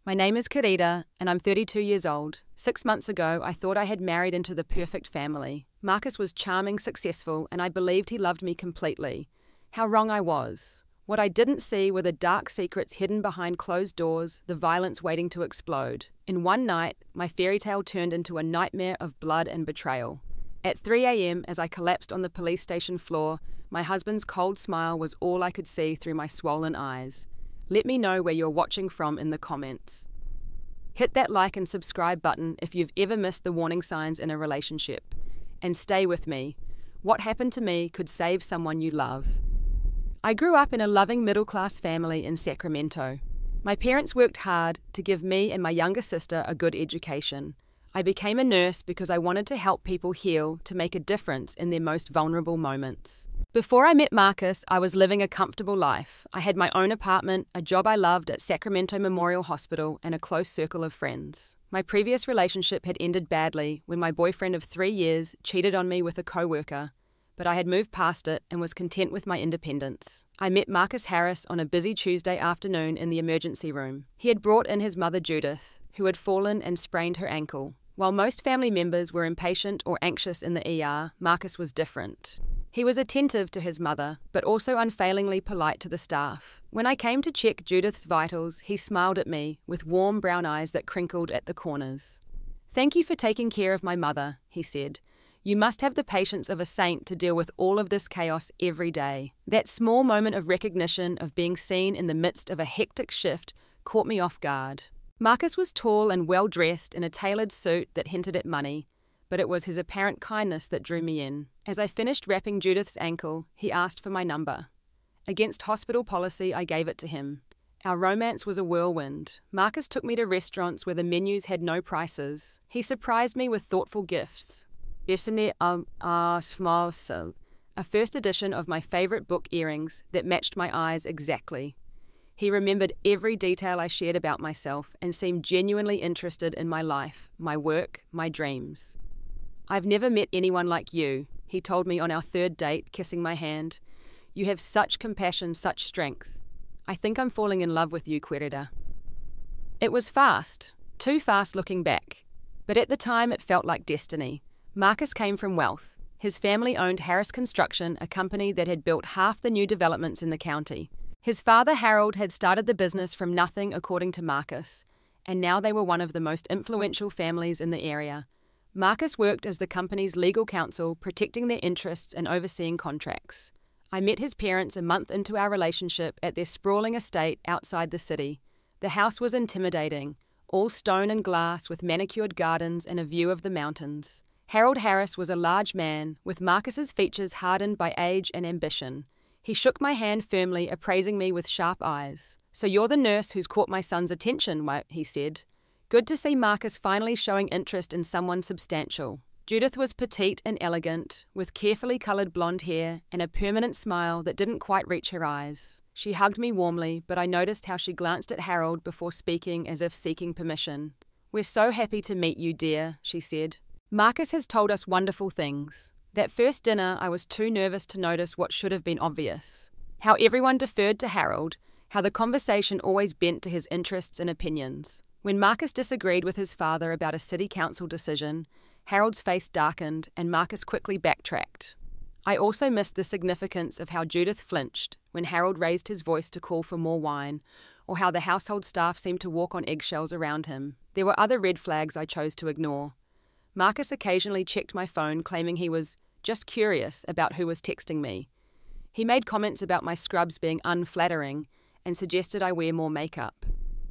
My name is Karita, and I'm 32 years old. 6 months ago, I thought I had married into the perfect family. Marcus was charming, successful, and I believed he loved me completely. How wrong I was. What I didn't see were the dark secrets hidden behind closed doors, the violence waiting to explode. In one night, my fairy tale turned into a nightmare of blood and betrayal. At 3 a.m., as I collapsed on the police station floor, my husband's cold smile was all I could see through my swollen eyes. Let me know where you're watching from in the comments. Hit that like and subscribe button if you've ever missed the warning signs in a relationship. And stay with me. What happened to me could save someone you love. I grew up in a loving middle-class family in Sacramento. My parents worked hard to give me and my younger sister a good education. I became a nurse because I wanted to help people heal to make a difference in their most vulnerable moments. Before I met Marcus, I was living a comfortable life. I had my own apartment, a job I loved at Sacramento Memorial Hospital, and a close circle of friends. My previous relationship had ended badly when my boyfriend of 3 years cheated on me with a co-worker, but I had moved past it and was content with my independence. I met Marcus Harris on a busy Tuesday afternoon in the emergency room. He had brought in his mother Judith, who had fallen and sprained her ankle. While most family members were impatient or anxious in the ER, Marcus was different. He was attentive to his mother, but also unfailingly polite to the staff. When I came to check Judith's vitals, he smiled at me with warm brown eyes that crinkled at the corners. "Thank you for taking care of my mother," he said. "You must have the patience of a saint to deal with all of this chaos every day." That small moment of recognition of being seen in the midst of a hectic shift caught me off guard. Marcus was tall and well-dressed in a tailored suit that hinted at money, but it was his apparent kindness that drew me in. As I finished wrapping Judith's ankle, he asked for my number. Against hospital policy, I gave it to him. Our romance was a whirlwind. Marcus took me to restaurants where the menus had no prices. He surprised me with thoughtful gifts. A first edition of my favorite book earrings that matched my eyes exactly. He remembered every detail I shared about myself and seemed genuinely interested in my life, my work, my dreams. "I've never met anyone like you," he told me on our third date, kissing my hand. "You have such compassion, such strength. I think I'm falling in love with you, Karita." It was fast, too fast looking back. But at the time it felt like destiny. Marcus came from wealth. His family owned Harris Construction, a company that had built half the new developments in the county. His father, Harold, had started the business from nothing, according to Marcus, and now they were one of the most influential families in the area. Marcus worked as the company's legal counsel, protecting their interests and overseeing contracts. I met his parents a month into our relationship at their sprawling estate outside the city. The house was intimidating, all stone and glass with manicured gardens and a view of the mountains. Harold Harris was a large man, with Marcus's features hardened by age and ambition. He shook my hand firmly, appraising me with sharp eyes. "So you're the nurse who's caught my son's attention," he said. Good to see Marcus finally showing interest in someone substantial. Judith was petite and elegant, with carefully coloured blonde hair and a permanent smile that didn't quite reach her eyes. She hugged me warmly, but I noticed how she glanced at Harold before speaking as if seeking permission. "We're so happy to meet you, dear," she said. "Marcus has told us wonderful things. That first dinner, I was too nervous to notice what should have been obvious. How everyone deferred to Harold, how the conversation always bent to his interests and opinions. When Marcus disagreed with his father about a city council decision, Harold's face darkened and Marcus quickly backtracked. I also missed the significance of how Judith flinched when Harold raised his voice to call for more wine, or how the household staff seemed to walk on eggshells around him. There were other red flags I chose to ignore. Marcus occasionally checked my phone, claiming he was just curious about who was texting me. He made comments about my scrubs being unflattering and suggested I wear more makeup.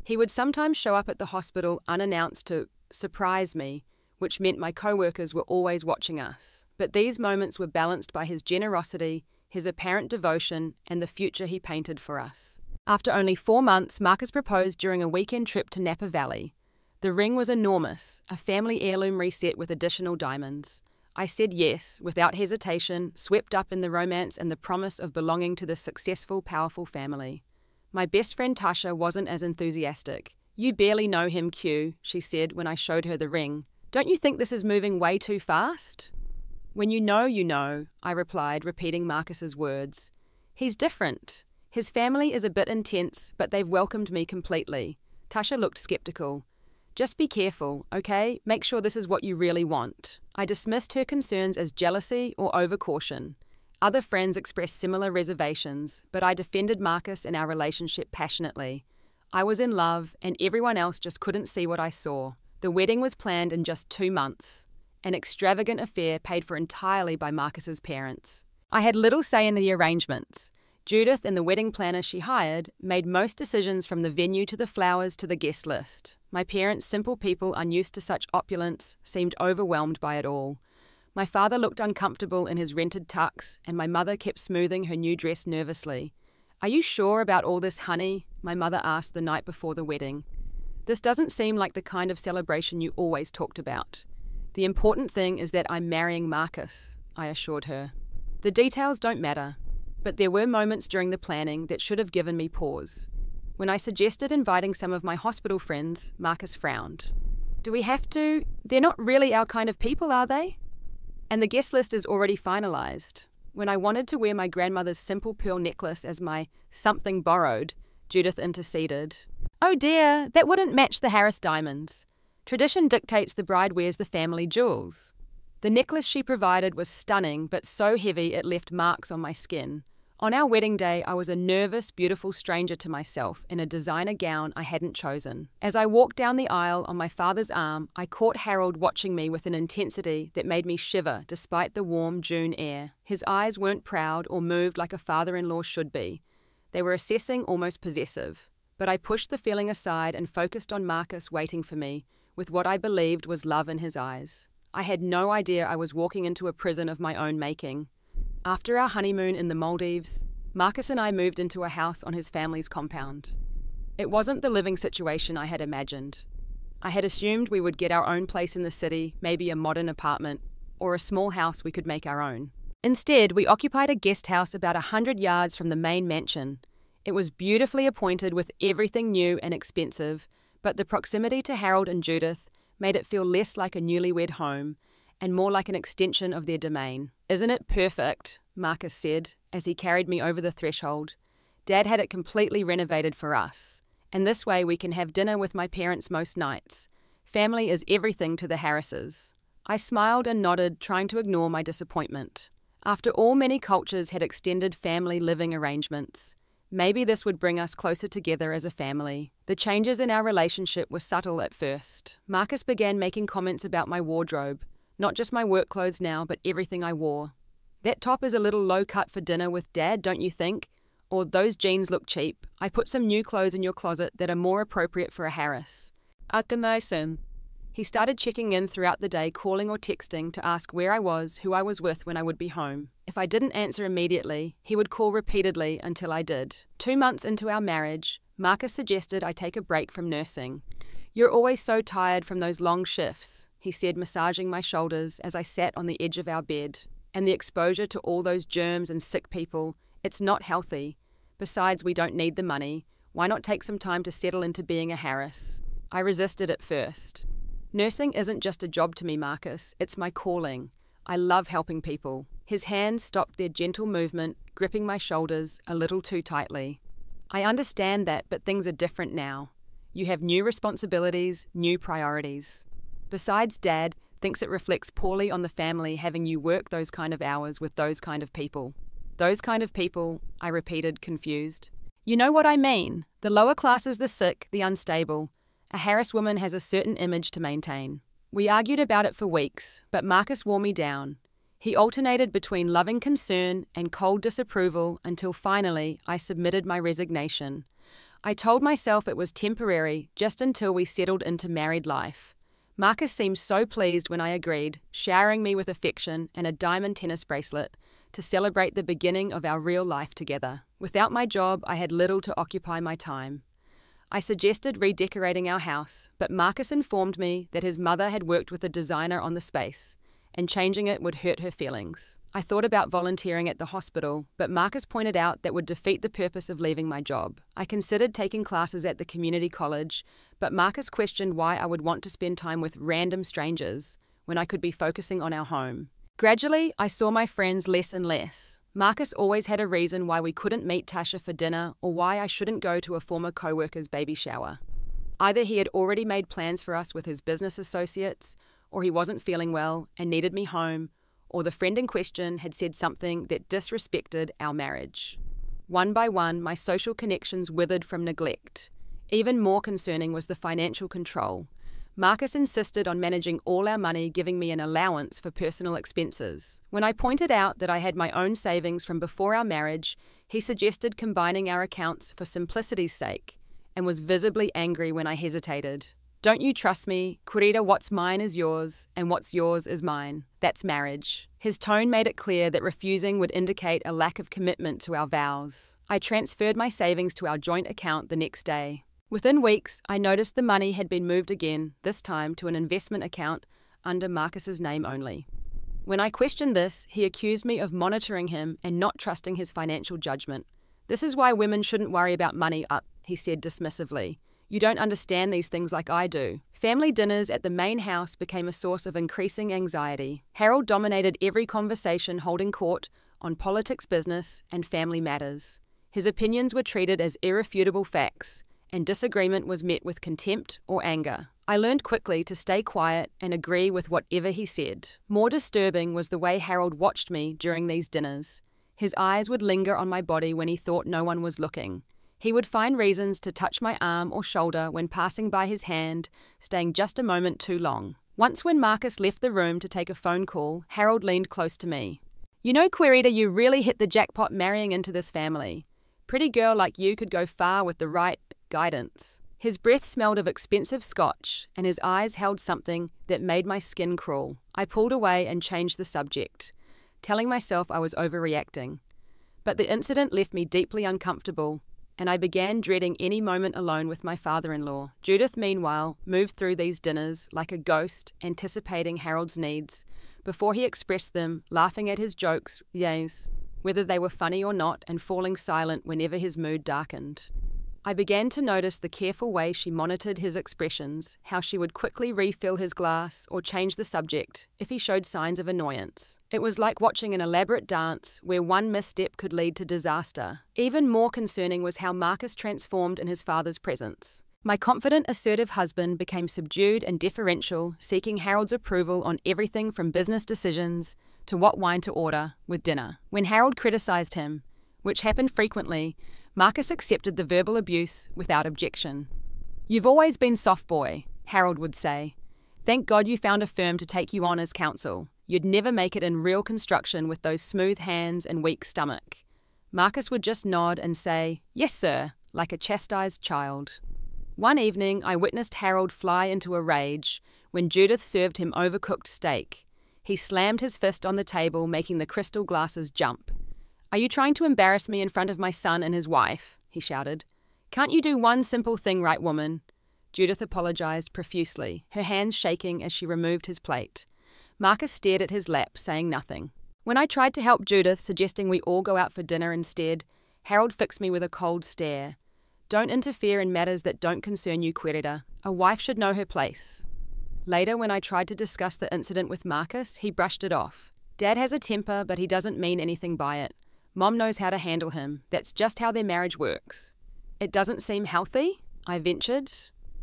He would sometimes show up at the hospital unannounced to surprise me, which meant my co-workers were always watching us. But these moments were balanced by his generosity, his apparent devotion, and the future he painted for us. After only 4 months, Marcus proposed during a weekend trip to Napa Valley. The ring was enormous, a family heirloom reset with additional diamonds. I said yes, without hesitation, swept up in the romance and the promise of belonging to this successful, powerful family. My best friend Tasha wasn't as enthusiastic. "You barely know him, Q," she said when I showed her the ring. "Don't you think this is moving way too fast?" "When you know," I replied, repeating Marcus's words. "He's different. His family is a bit intense, but they've welcomed me completely. Tasha looked skeptical. Just be careful, okay? Make sure this is what you really want. I dismissed her concerns as jealousy or overcaution. Other friends expressed similar reservations, but I defended Marcus and our relationship passionately. I was in love, and everyone else just couldn't see what I saw. The wedding was planned in just 2 months, an extravagant affair paid for entirely by Marcus's parents. I had little say in the arrangements. Judith and the wedding planner she hired made most decisions from the venue to the flowers to the guest list. My parents, simple people unused to such opulence, seemed overwhelmed by it all. My father looked uncomfortable in his rented tux, and my mother kept smoothing her new dress nervously. "Are you sure about all this, honey?" my mother asked the night before the wedding. "This doesn't seem like the kind of celebration you always talked about." "The important thing is that I'm marrying Marcus," I assured her. "The details don't matter." But there were moments during the planning that should have given me pause. When I suggested inviting some of my hospital friends, Marcus frowned. "Do we have to? They're not really our kind of people, are they?" "And the guest list is already finalized." When I wanted to wear my grandmother's simple pearl necklace as my something borrowed, Judith interceded. "Oh dear, that wouldn't match the Harris diamonds. Tradition dictates the bride wears the family jewels." The necklace she provided was stunning, but so heavy it left marks on my skin. On our wedding day, I was a nervous, beautiful stranger to myself in a designer gown I hadn't chosen. As I walked down the aisle on my father's arm, I caught Harold watching me with an intensity that made me shiver despite the warm June air. His eyes weren't proud or moved like a father-in-law should be. They were assessing, almost possessive. But I pushed the feeling aside and focused on Marcus waiting for me, with what I believed was love in his eyes. I had no idea I was walking into a prison of my own making. After our honeymoon in the Maldives, Marcus and I moved into a house on his family's compound. It wasn't the living situation I had imagined. I had assumed we would get our own place in the city, maybe a modern apartment, or a small house we could make our own. Instead, we occupied a guest house about 100 yards from the main mansion. It was beautifully appointed with everything new and expensive, but the proximity to Harold and Judith made it feel less like a newlywed home and more like an extension of their domain. "Isn't it perfect?" Marcus said, as he carried me over the threshold. "Dad had it completely renovated for us, and this way we can have dinner with my parents most nights. Family is everything to the Harrises." I smiled and nodded, trying to ignore my disappointment. After all, many cultures had extended family living arrangements. Maybe this would bring us closer together as a family. The changes in our relationship were subtle at first. Marcus began making comments about my wardrobe. Not just my work clothes now, but everything I wore. "That top is a little low cut for dinner with Dad, don't you think? Or those jeans look cheap. I put some new clothes in your closet that are more appropriate for a Harris." "Akanaisen." He started checking in throughout the day, calling or texting to ask where I was, who I was with when I would be home. If I didn't answer immediately, he would call repeatedly until I did. 2 months into our marriage, Marcus suggested I take a break from nursing. "You're always so tired from those long shifts," he said, massaging my shoulders as I sat on the edge of our bed. "And the exposure to all those germs and sick people, it's not healthy. Besides, we don't need the money. Why not take some time to settle into being a Harris?" I resisted at first. "Nursing isn't just a job to me, Marcus. It's my calling. I love helping people." His hands stopped their gentle movement, gripping my shoulders a little too tightly. "I understand that, but things are different now. You have new responsibilities, new priorities. Besides, Dad thinks it reflects poorly on the family having you work those kind of hours with those kind of people." "Those kind of people," I repeated, confused. "You know what I mean. The lower classes, the sick, the unstable. A Harris woman has a certain image to maintain." We argued about it for weeks, but Marcus wore me down. He alternated between loving concern and cold disapproval until finally I submitted my resignation. I told myself it was temporary, just until we settled into married life. Marcus seemed so pleased when I agreed, showering me with affection and a diamond tennis bracelet to celebrate the beginning of our real life together. Without my job, I had little to occupy my time. I suggested redecorating our house, but Marcus informed me that his mother had worked with a designer on the space, and changing it would hurt her feelings. I thought about volunteering at the hospital, but Marcus pointed out that would defeat the purpose of leaving my job. I considered taking classes at the community college, but Marcus questioned why I would want to spend time with random strangers when I could be focusing on our home. Gradually, I saw my friends less and less. Marcus always had a reason why we couldn't meet Tasha for dinner or why I shouldn't go to a former co-worker's baby shower. Either he had already made plans for us with his business associates, or he wasn't feeling well and needed me home, or the friend in question had said something that disrespected our marriage. One by one, my social connections withered from neglect. Even more concerning was the financial control. Marcus insisted on managing all our money, giving me an allowance for personal expenses. When I pointed out that I had my own savings from before our marriage, he suggested combining our accounts for simplicity's sake, and was visibly angry when I hesitated. Don't you trust me? Querida, what's mine is yours, and what's yours is mine. That's marriage. His tone made it clear that refusing would indicate a lack of commitment to our vows. I transferred my savings to our joint account the next day. Within weeks, I noticed the money had been moved again, this time to an investment account under Marcus's name only. When I questioned this, he accused me of monitoring him and not trusting his financial judgment. This is why women shouldn't worry about money, he said dismissively. You don't understand these things like I do. Family dinners at the main house became a source of increasing anxiety. Harold dominated every conversation holding court on politics, business, and family matters. His opinions were treated as irrefutable facts, and disagreement was met with contempt or anger. I learned quickly to stay quiet and agree with whatever he said. More disturbing was the way Harold watched me during these dinners. His eyes would linger on my body when he thought no one was looking. He would find reasons to touch my arm or shoulder when passing by his hand, staying just a moment too long. Once when Marcus left the room to take a phone call, Harold leaned close to me. You know, Querida, you really hit the jackpot marrying into this family. Pretty girl like you could go far with the right guidance. His breath smelled of expensive scotch, and his eyes held something that made my skin crawl. I pulled away and changed the subject, telling myself I was overreacting. But the incident left me deeply uncomfortable, and I began dreading any moment alone with my father-in-law. Judith, meanwhile, moved through these dinners like a ghost, anticipating Harold's needs, before he expressed them, laughing at his jokes, yes, whether they were funny or not, and falling silent whenever his mood darkened. I began to notice the careful way she monitored his expressions, how she would quickly refill his glass or change the subject if he showed signs of annoyance. It was like watching an elaborate dance where one misstep could lead to disaster. Even more concerning was how Marcus transformed in his father's presence. My confident, assertive husband became subdued and deferential, seeking Harold's approval on everything from business decisions to what wine to order with dinner. When Harold criticized him, which happened frequently, Marcus accepted the verbal abuse without objection. You've always been soft boy, Harold would say. Thank God you found a firm to take you on as counsel. You'd never make it in real construction with those smooth hands and weak stomach. Marcus would just nod and say, yes sir, like a chastised child. One evening I witnessed Harold fly into a rage when Judith served him overcooked steak. He slammed his fist on the table, making the crystal glasses jump. Are you trying to embarrass me in front of my son and his wife? He shouted. Can't you do one simple thing right, woman? Judith apologized profusely, her hands shaking as she removed his plate. Marcus stared at his lap, saying nothing. When I tried to help Judith, suggesting we all go out for dinner instead, Harold fixed me with a cold stare. Don't interfere in matters that don't concern you, Querida. A wife should know her place. Later, when I tried to discuss the incident with Marcus, he brushed it off. Dad has a temper, but he doesn't mean anything by it. Mom knows how to handle him. That's just how their marriage works. It doesn't seem healthy, I ventured.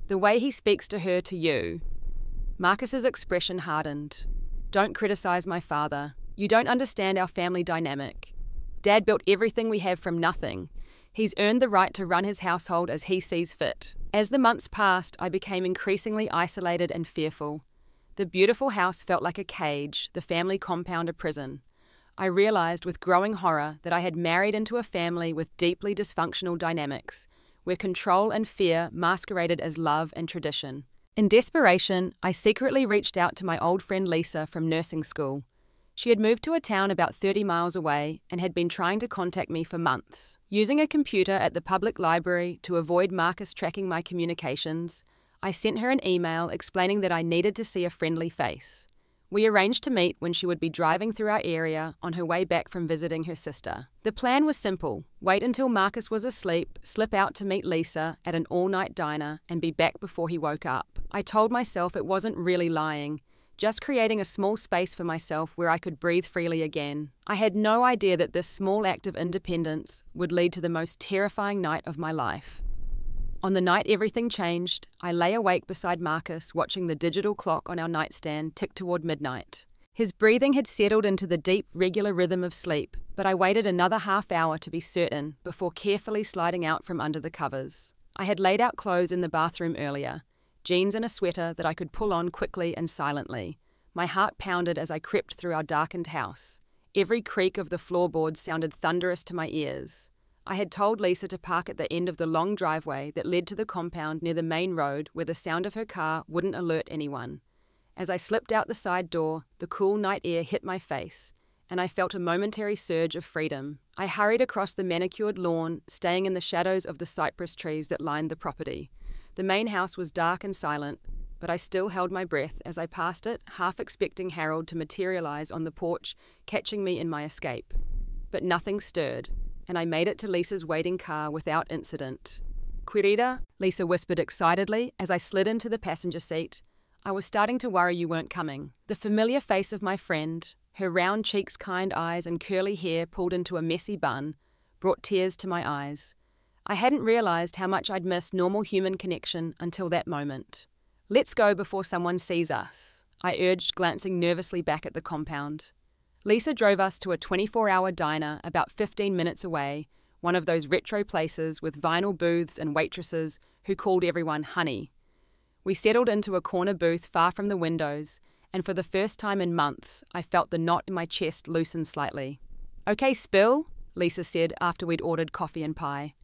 The way he speaks to her to you. Marcus's expression hardened. Don't criticize my father. You don't understand our family dynamic. Dad built everything we have from nothing. He's earned the right to run his household as he sees fit. As the months passed, I became increasingly isolated and fearful. The beautiful house felt like a cage, the family compound a prison. I realized with growing horror that I had married into a family with deeply dysfunctional dynamics, where control and fear masqueraded as love and tradition. In desperation, I secretly reached out to my old friend Lisa from nursing school. She had moved to a town about 30 miles away and had been trying to contact me for months. Using a computer at the public library to avoid Marcus tracking my communications, I sent her an email explaining that I needed to see a friendly face. We arranged to meet when she would be driving through our area on her way back from visiting her sister. The plan was simple. Wait until Marcus was asleep, slip out to meet Lisa at an all-night diner, and be back before he woke up. I told myself it wasn't really lying, just creating a small space for myself where I could breathe freely again. I had no idea that this small act of independence would lead to the most terrifying night of my life. On the night everything changed, I lay awake beside Marcus watching the digital clock on our nightstand tick toward midnight. His breathing had settled into the deep, regular rhythm of sleep, but I waited another half hour to be certain before carefully sliding out from under the covers. I had laid out clothes in the bathroom earlier, jeans and a sweater that I could pull on quickly and silently. My heart pounded as I crept through our darkened house. Every creak of the floorboards sounded thunderous to my ears. I had told Lisa to park at the end of the long driveway that led to the compound near the main road where the sound of her car wouldn't alert anyone. As I slipped out the side door, the cool night air hit my face, and I felt a momentary surge of freedom. I hurried across the manicured lawn, staying in the shadows of the cypress trees that lined the property. The main house was dark and silent, but I still held my breath as I passed it, half expecting Harold to materialize on the porch, catching me in my escape. But nothing stirred, and I made it to Lisa's waiting car without incident. "Querida," Lisa whispered excitedly as I slid into the passenger seat. "I was starting to worry you weren't coming." The familiar face of my friend, her round cheeks, kind eyes, and curly hair pulled into a messy bun, brought tears to my eyes. I hadn't realized how much I'd missed normal human connection until that moment. "Let's go before someone sees us," I urged, glancing nervously back at the compound. Lisa drove us to a 24-hour diner about 15 minutes away, one of those retro places with vinyl booths and waitresses who called everyone honey. We settled into a corner booth far from the windows, and for the first time in months, I felt the knot in my chest loosen slightly. "Okay, Spill," Lisa said after we'd ordered coffee and pie.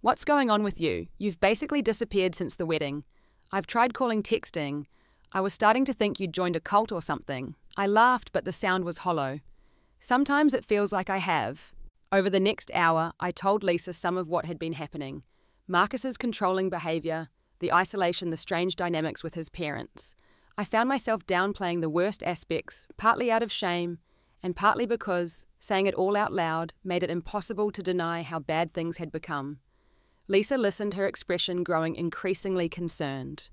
"What's going on with you? You've basically disappeared since the wedding. I've tried calling texting. I was starting to think you'd joined a cult or something." I laughed, but the sound was hollow. "Sometimes it feels like I have." Over the next hour, I told Lisa some of what had been happening. Marcus's controlling behavior, the isolation, the strange dynamics with his parents. I found myself downplaying the worst aspects, partly out of shame, and partly because saying it all out loud made it impossible to deny how bad things had become. Lisa listened, her expression growing increasingly concerned.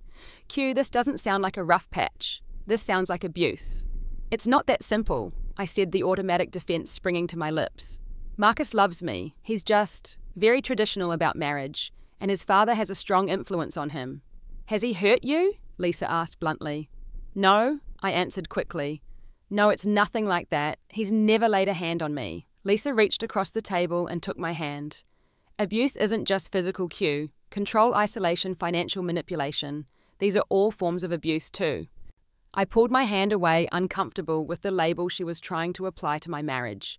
"Q, this doesn't sound like a rough patch. This sounds like abuse." "It's not that simple," I said, the automatic defense springing to my lips. "Marcus loves me. He's just very traditional about marriage, and his father has a strong influence on him." "Has he hurt you?" Lisa asked bluntly. "No," I answered quickly. "No, it's nothing like that. He's never laid a hand on me." Lisa reached across the table and took my hand. "Abuse isn't just physical, Q. Control, isolation, financial manipulation. These are all forms of abuse too." I pulled my hand away, uncomfortable with the label she was trying to apply to my marriage.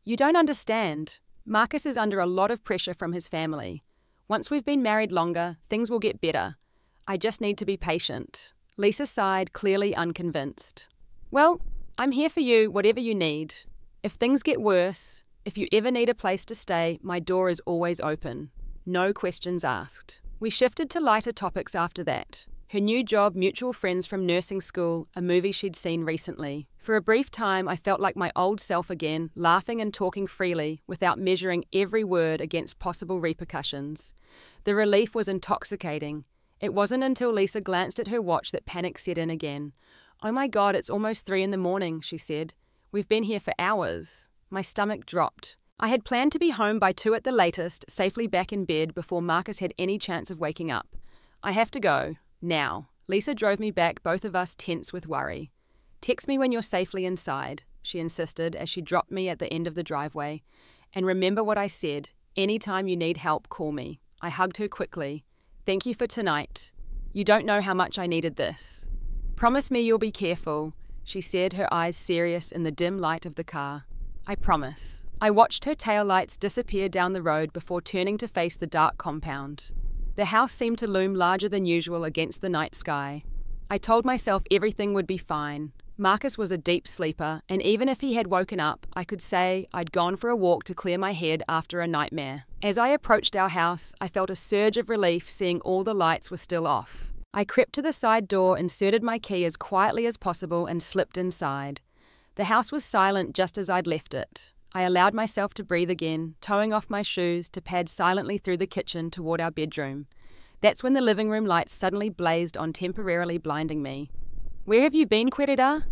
"You don't understand. Marcus is under a lot of pressure from his family. Once we've been married longer, things will get better. I just need to be patient." Lisa sighed, clearly unconvinced. "Well, I'm here for you, whatever you need. If things get worse, if you ever need a place to stay, my door is always open. No questions asked." We shifted to lighter topics after that. Her new job, mutual friends from nursing school, a movie she'd seen recently. For a brief time, I felt like my old self again, laughing and talking freely without measuring every word against possible repercussions. The relief was intoxicating. It wasn't until Lisa glanced at her watch that panic set in again. "Oh my God, it's almost 3 a.m, she said. "We've been here for hours." My stomach dropped. I had planned to be home by 2 at the latest, safely back in bed before Marcus had any chance of waking up. "I have to go. Now." Lisa drove me back, both of us tense with worry. "Text me when you're safely inside," she insisted as she dropped me at the end of the driveway. "And remember what I said. Anytime you need help, call me." I hugged her quickly. "Thank you for tonight. You don't know how much I needed this." "Promise me you'll be careful," she said, her eyes serious in the dim light of the car. "I promise." I watched her taillights disappear down the road before turning to face the dark compound. The house seemed to loom larger than usual against the night sky. I told myself everything would be fine. Marcus was a deep sleeper, and even if he had woken up, I could say I'd gone for a walk to clear my head after a nightmare. As I approached our house, I felt a surge of relief seeing all the lights were still off. I crept to the side door, inserted my key as quietly as possible, and slipped inside. The house was silent just as I'd left it. I allowed myself to breathe again, toeing off my shoes to pad silently through the kitchen toward our bedroom. That's when the living room lights suddenly blazed on, temporarily blinding me. "Where have you been, querida?"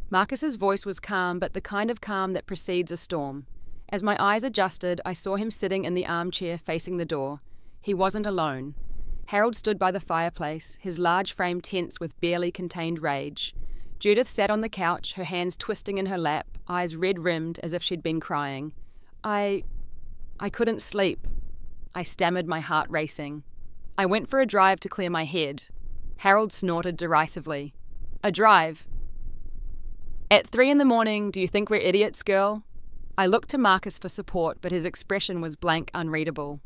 Marcus's voice was calm, but the kind of calm that precedes a storm. As my eyes adjusted, I saw him sitting in the armchair facing the door. He wasn't alone. Harold stood by the fireplace, his large frame tense with barely contained rage. Judith sat on the couch, her hands twisting in her lap, eyes red-rimmed as if she'd been crying. I couldn't sleep. I stammered, my heart racing. I went for a drive to clear my head. Harold snorted derisively. A drive? At 3 a.m, do you think we're idiots, girl? I looked to Marcus for support, but his expression was blank, unreadable.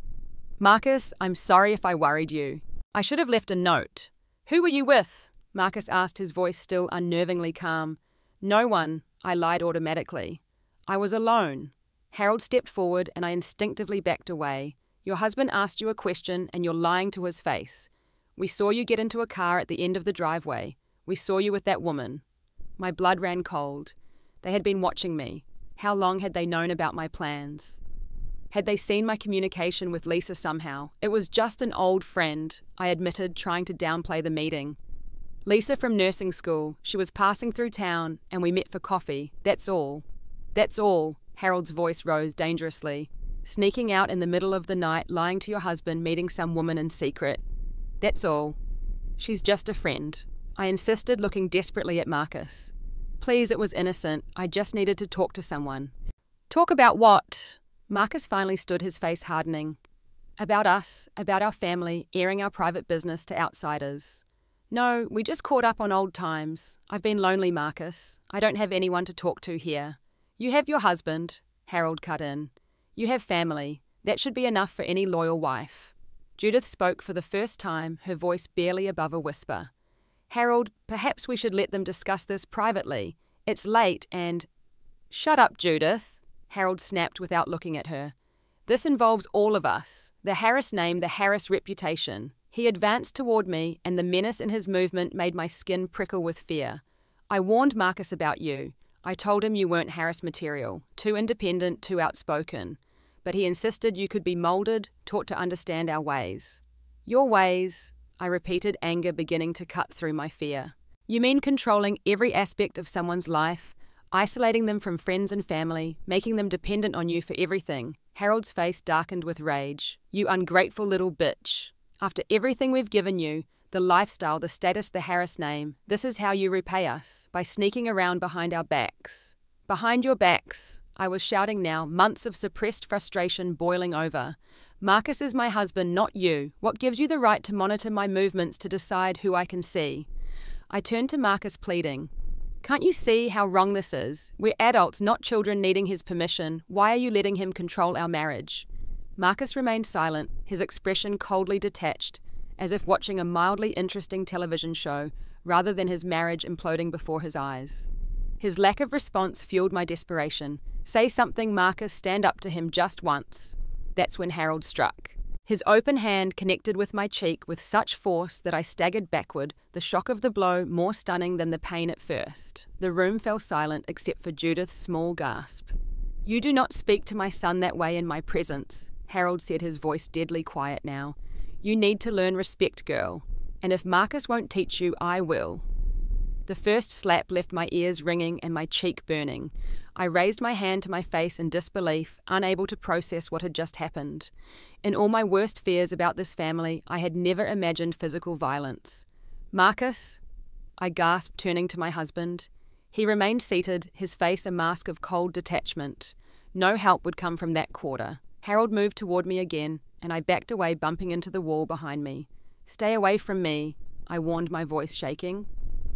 Marcus, I'm sorry if I worried you. I should have left a note. Who were you with? Marcus asked, his voice still unnervingly calm. No one, I lied automatically. I was alone. Harold stepped forward and I instinctively backed away. Your husband asked you a question and you're lying to his face. We saw you get into a car at the end of the driveway. We saw you with that woman. My blood ran cold. They had been watching me. How long had they known about my plans? Had they seen my communication with Lisa somehow? It was just an old friend, I admitted, trying to downplay the meeting. Lisa from nursing school. She was passing through town and we met for coffee. That's all. That's all. Harold's voice rose dangerously. Sneaking out in the middle of the night, lying to your husband, meeting some woman in secret. That's all. She's just a friend. I insisted, looking desperately at Marcus. Please, it was innocent. I just needed to talk to someone. Talk about what? Marcus finally stood, his face hardening. About us, about our family, airing our private business to outsiders. No, we just caught up on old times. I've been lonely, Marcus. I don't have anyone to talk to here. You have your husband, Harold cut in. You have family. That should be enough for any loyal wife. Judith spoke for the first time, her voice barely above a whisper. Harold, perhaps we should let them discuss this privately. It's late and… Shut up, Judith, Harold snapped without looking at her. This involves all of us. The Harris name, the Harris reputation. He advanced toward me, and the menace in his movement made my skin prickle with fear. I warned Marcus about you. I told him you weren't Harris material, too independent, too outspoken. But he insisted you could be molded, taught to understand our ways. Your ways, I repeated, anger beginning to cut through my fear. You mean controlling every aspect of someone's life, isolating them from friends and family, making them dependent on you for everything. Harold's face darkened with rage. You ungrateful little bitch. After everything we've given you, the lifestyle, the status, the Harris name, this is how you repay us, by sneaking around behind our backs. Behind your backs, I was shouting now, months of suppressed frustration boiling over. Marcus is my husband, not you. What gives you the right to monitor my movements, to decide who I can see? I turned to Marcus, pleading. Can't you see how wrong this is? We're adults, not children needing his permission. Why are you letting him control our marriage? Marcus remained silent, his expression coldly detached, as if watching a mildly interesting television show, rather than his marriage imploding before his eyes. His lack of response fueled my desperation. Say something, Marcus, stand up to him just once. That's when Harold struck. His open hand connected with my cheek with such force that I staggered backward, the shock of the blow more stunning than the pain at first. The room fell silent except for Judith's small gasp. You do not speak to my son that way in my presence, Harold said, his voice deadly quiet now. You need to learn respect, girl. And if Marcus won't teach you, I will. The first slap left my ears ringing and my cheek burning. I raised my hand to my face in disbelief, unable to process what had just happened. In all my worst fears about this family, I had never imagined physical violence. Marcus, I gasped, turning to my husband. He remained seated, his face a mask of cold detachment. No help would come from that quarter. Harold moved toward me again, and I backed away, bumping into the wall behind me. Stay away from me, I warned, my voice shaking.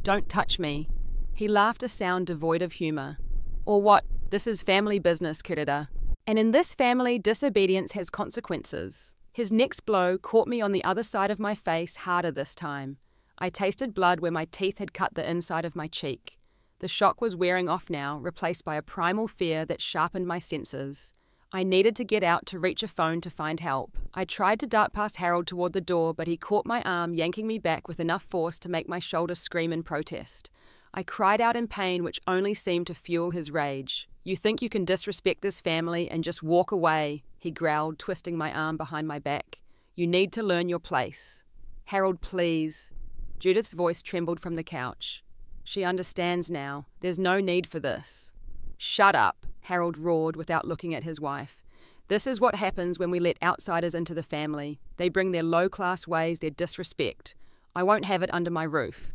Don't touch me. He laughed, a sound devoid of humor. Or what? This is family business, querida. And in this family, disobedience has consequences. His next blow caught me on the other side of my face, harder this time. I tasted blood where my teeth had cut the inside of my cheek. The shock was wearing off now, replaced by a primal fear that sharpened my senses. I needed to get out, to reach a phone, to find help. I tried to dart past Harold toward the door, but he caught my arm, yanking me back with enough force to make my shoulder scream in protest. I cried out in pain, which only seemed to fuel his rage. You think you can disrespect this family and just walk away, he growled, twisting my arm behind my back. You need to learn your place. Harold, please. Judith's voice trembled from the couch. She understands now. There's no need for this. Shut up, Harold roared without looking at his wife. This is what happens when we let outsiders into the family. They bring their low-class ways, their disrespect. I won't have it under my roof.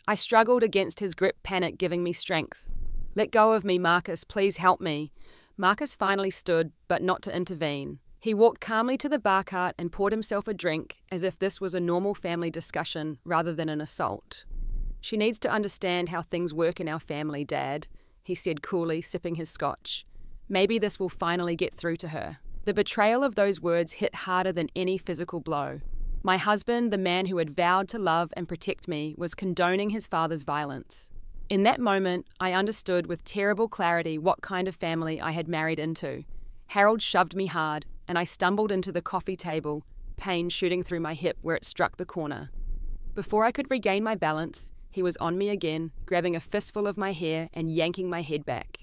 I struggled against his grip, panic giving me strength. Let go of me, Marcus, please help me. Marcus finally stood, but not to intervene. He walked calmly to the bar cart and poured himself a drink, as if this was a normal family discussion rather than an assault. She needs to understand how things work in our family, Dad, he said coolly, sipping his scotch. Maybe this will finally get through to her. The betrayal of those words hit harder than any physical blow. My husband, the man who had vowed to love and protect me, was condoning his father's violence. In that moment, I understood with terrible clarity what kind of family I had married into. Harold shoved me hard, and I stumbled into the coffee table, pain shooting through my hip where it struck the corner. Before I could regain my balance, he was on me again, grabbing a fistful of my hair and yanking my head back.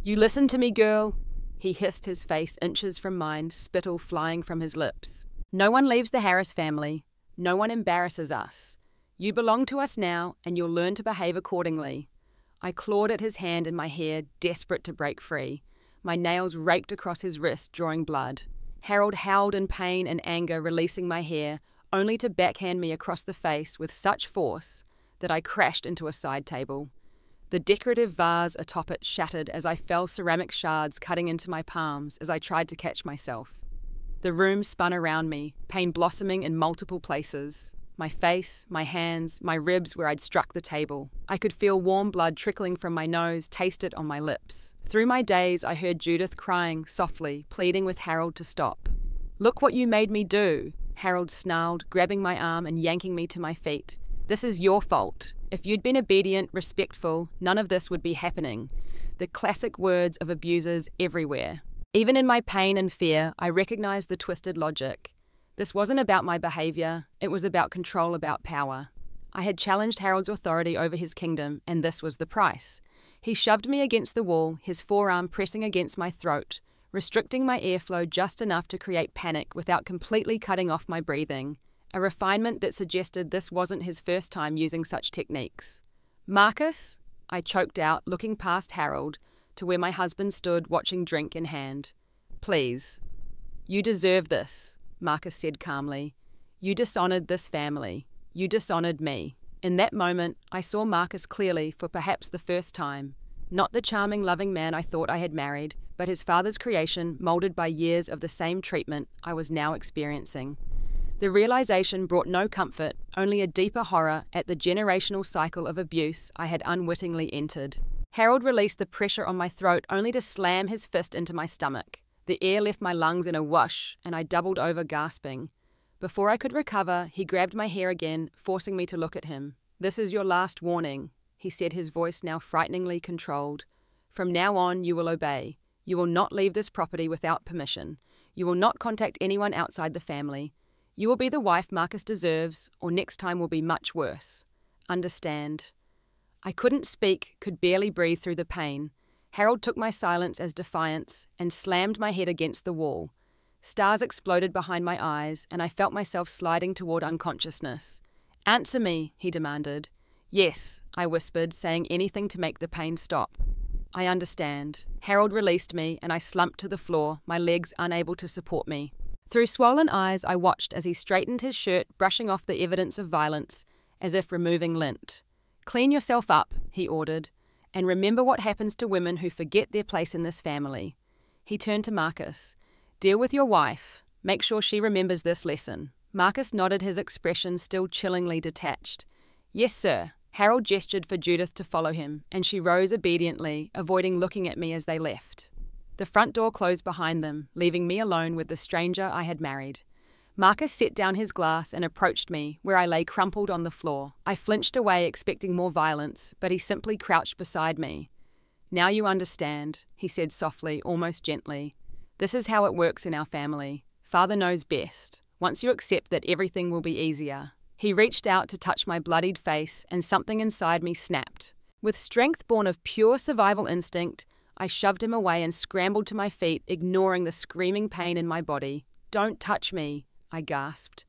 "You listen to me, girl," he hissed, his face inches from mine, spittle flying from his lips. "No one leaves the Harris family. No one embarrasses us. You belong to us now, and you'll learn to behave accordingly." I clawed at his hand and my hair, desperate to break free. My nails raked across his wrist, drawing blood. Harold howled in pain and anger, releasing my hair, only to backhand me across the face with such force that I crashed into a side table. The decorative vase atop it shattered as I fell, ceramic shards cutting into my palms as I tried to catch myself. The room spun around me, pain blossoming in multiple places. My face, my hands, my ribs where I'd struck the table. I could feel warm blood trickling from my nose, taste it on my lips. Through my daze, I heard Judith crying softly, pleading with Harold to stop. "Look what you made me do," Harold snarled, grabbing my arm and yanking me to my feet. "This is your fault. If you'd been obedient, respectful, none of this would be happening." The classic words of abusers everywhere. Even in my pain and fear, I recognized the twisted logic. This wasn't about my behavior, it was about control, about power. I had challenged Harold's authority over his kingdom, and this was the price. He shoved me against the wall, his forearm pressing against my throat, restricting my airflow just enough to create panic without completely cutting off my breathing, a refinement that suggested this wasn't his first time using such techniques. "Marcus?" I choked out, looking past Harold to where my husband stood, watching, drink in hand. "Please." "You deserve this," Marcus said calmly. "You dishonored this family. You dishonored me." In that moment, I saw Marcus clearly for perhaps the first time. Not the charming, loving man I thought I had married, but his father's creation, molded by years of the same treatment I was now experiencing. The realization brought no comfort, only a deeper horror at the generational cycle of abuse I had unwittingly entered. Harold released the pressure on my throat only to slam his fist into my stomach. The air left my lungs in a whoosh, and I doubled over, gasping. Before I could recover, he grabbed my hair again, forcing me to look at him. "This is your last warning," he said, his voice now frighteningly controlled. "From now on, you will obey. You will not leave this property without permission. You will not contact anyone outside the family. You will be the wife Marcus deserves, or next time will be much worse. Understand?" I couldn't speak, could barely breathe through the pain. Harold took my silence as defiance and slammed my head against the wall. Stars exploded behind my eyes, and I felt myself sliding toward unconsciousness. "Answer me," he demanded. "Yes," I whispered, saying anything to make the pain stop. "I understand." Harold released me, and I slumped to the floor, my legs unable to support me. Through swollen eyes, I watched as he straightened his shirt, brushing off the evidence of violence, as if removing lint. "Clean yourself up," he ordered, "and remember what happens to women who forget their place in this family." He turned to Marcus. "Deal with your wife. Make sure she remembers this lesson." Marcus nodded, his expression still chillingly detached. "Yes, sir." Harold gestured for Judith to follow him, and she rose obediently, avoiding looking at me as they left. The front door closed behind them, leaving me alone with the stranger I had married. Marcus set down his glass and approached me, where I lay crumpled on the floor. I flinched away, expecting more violence, but he simply crouched beside me. "Now you understand," he said softly, almost gently. "This is how it works in our family. Father knows best. Once you accept that, everything will be easier." He reached out to touch my bloodied face, and something inside me snapped. With strength born of pure survival instinct, I shoved him away and scrambled to my feet, ignoring the screaming pain in my body. "Don't touch me," I gasped.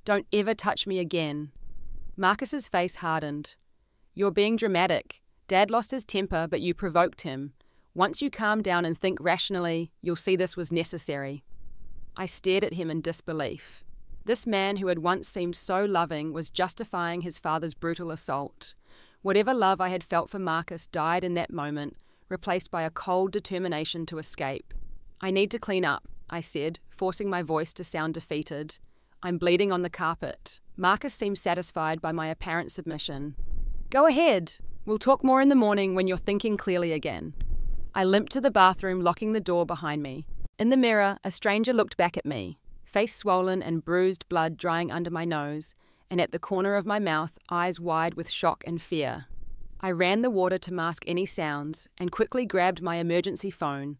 "Don't ever touch me again." Marcus's face hardened. "You're being dramatic. Dad lost his temper, but you provoked him. Once you calm down and think rationally, you'll see this was necessary." I stared at him in disbelief. This man who had once seemed so loving was justifying his father's brutal assault. Whatever love I had felt for Marcus died in that moment, replaced by a cold determination to escape. "I need to clean up," I said, forcing my voice to sound defeated. "I'm bleeding on the carpet." Marcus seemed satisfied by my apparent submission. "Go ahead. We'll talk more in the morning when you're thinking clearly again." I limped to the bathroom, locking the door behind me. In the mirror, a stranger looked back at me, face swollen and bruised, blood drying under my nose, and at the corner of my mouth, eyes wide with shock and fear. I ran the water to mask any sounds and quickly grabbed my emergency phone,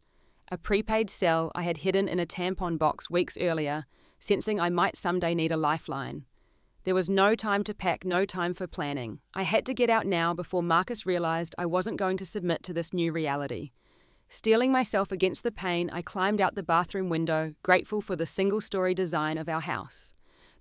a prepaid cell I had hidden in a tampon box weeks earlier, sensing I might someday need a lifeline. There was no time to pack, no time for planning. I had to get out now before Marcus realized I wasn't going to submit to this new reality. Steeling myself against the pain, I climbed out the bathroom window, grateful for the single-story design of our house.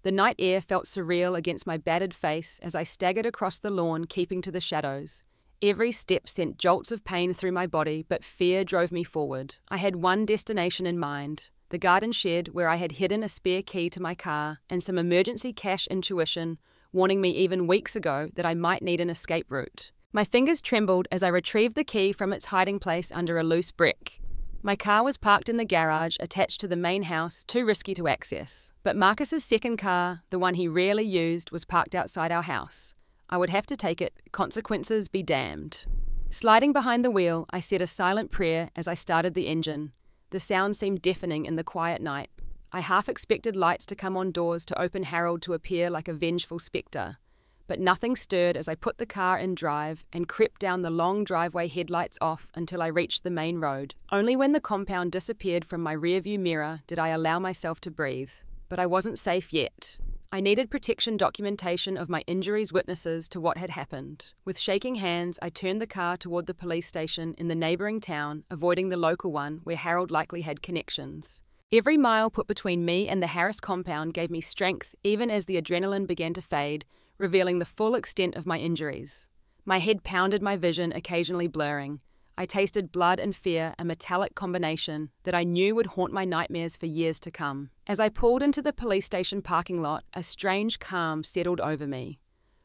The night air felt surreal against my battered face as I staggered across the lawn, keeping to the shadows. Every step sent jolts of pain through my body, but fear drove me forward. I had one destination in mind: the garden shed where I had hidden a spare key to my car and some emergency cash intuition, warning me even weeks ago that I might need an escape route. My fingers trembled as I retrieved the key from its hiding place under a loose brick. My car was parked in the garage attached to the main house, too risky to access. But Marcus's second car, the one he rarely used, was parked outside our house. I would have to take it, consequences be damned. Sliding behind the wheel, I said a silent prayer as I started the engine. The sound seemed deafening in the quiet night. I half expected lights to come on doors to open Harold to appear like a vengeful spectre. But nothing stirred as I put the car in drive and crept down the long driveway, headlights off, until I reached the main road. Only when the compound disappeared from my rearview mirror did I allow myself to breathe. But I wasn't safe yet. I needed protection documentation of my injuries, witnesses to what had happened. With shaking hands, I turned the car toward the police station in the neighbouring town, avoiding the local one where Harold likely had connections. Every mile put between me and the Harris compound gave me strength, even as the adrenaline began to fade, revealing the full extent of my injuries. My head pounded, my vision occasionally blurring. I tasted blood and fear, a metallic combination that I knew would haunt my nightmares for years to come. As I pulled into the police station parking lot, a strange calm settled over me.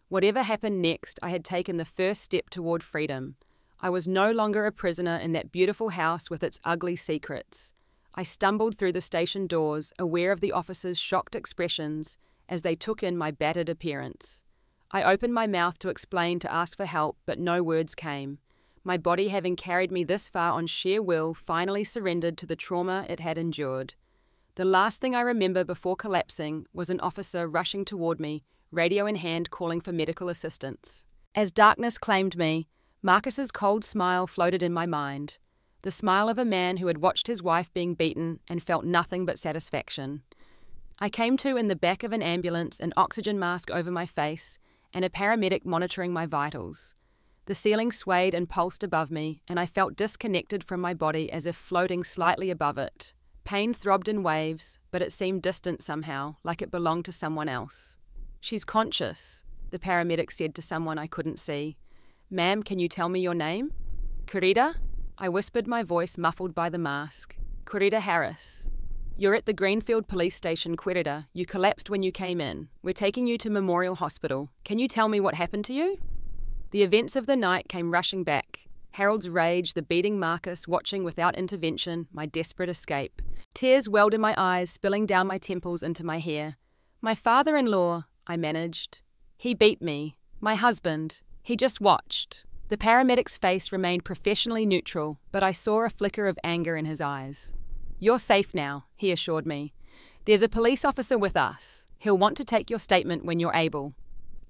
Whatever happened next, I had taken the first step toward freedom. I was no longer a prisoner in that beautiful house with its ugly secrets. I stumbled through the station doors, aware of the officers' shocked expressions as they took in my battered appearance. I opened my mouth to explain, to ask for help, but no words came. My body, having carried me this far on sheer will, finally surrendered to the trauma it had endured. The last thing I remember before collapsing was an officer rushing toward me, radio in hand, calling for medical assistance. As darkness claimed me, Marcus's cold smile floated in my mind, the smile of a man who had watched his wife being beaten and felt nothing but satisfaction. I came to in the back of an ambulance, an oxygen mask over my face, and a paramedic monitoring my vitals. The ceiling swayed and pulsed above me, and I felt disconnected from my body as if floating slightly above it. Pain throbbed in waves, but it seemed distant somehow, like it belonged to someone else. "She's conscious," the paramedic said to someone I couldn't see. "Ma'am, can you tell me your name?" "Querida?" I whispered, my voice muffled by the mask. "Querida Harris." "You're at the Greenfield police station, Querida. You collapsed when you came in. We're taking you to Memorial Hospital. Can you tell me what happened to you?" The events of the night came rushing back. Harold's rage, the beating Marcus, watching without intervention, my desperate escape. Tears welled in my eyes, spilling down my temples into my hair. "My father-in-law," I managed. "He beat me. My husband. He just watched." The paramedic's face remained professionally neutral, but I saw a flicker of anger in his eyes. "You're safe now," he assured me. "There's a police officer with us. He'll want to take your statement when you're able."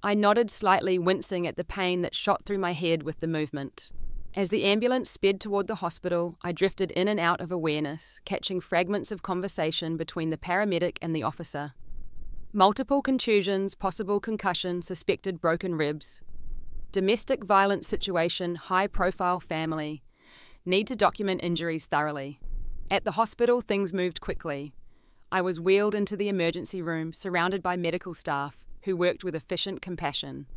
I nodded slightly, wincing at the pain that shot through my head with the movement. As the ambulance sped toward the hospital, I drifted in and out of awareness, catching fragments of conversation between the paramedic and the officer. Multiple contusions, possible concussion, suspected broken ribs. Domestic violence situation, high-profile family. Need to document injuries thoroughly. At the hospital, things moved quickly. I was wheeled into the emergency room, surrounded by medical staff who worked with efficient compassion.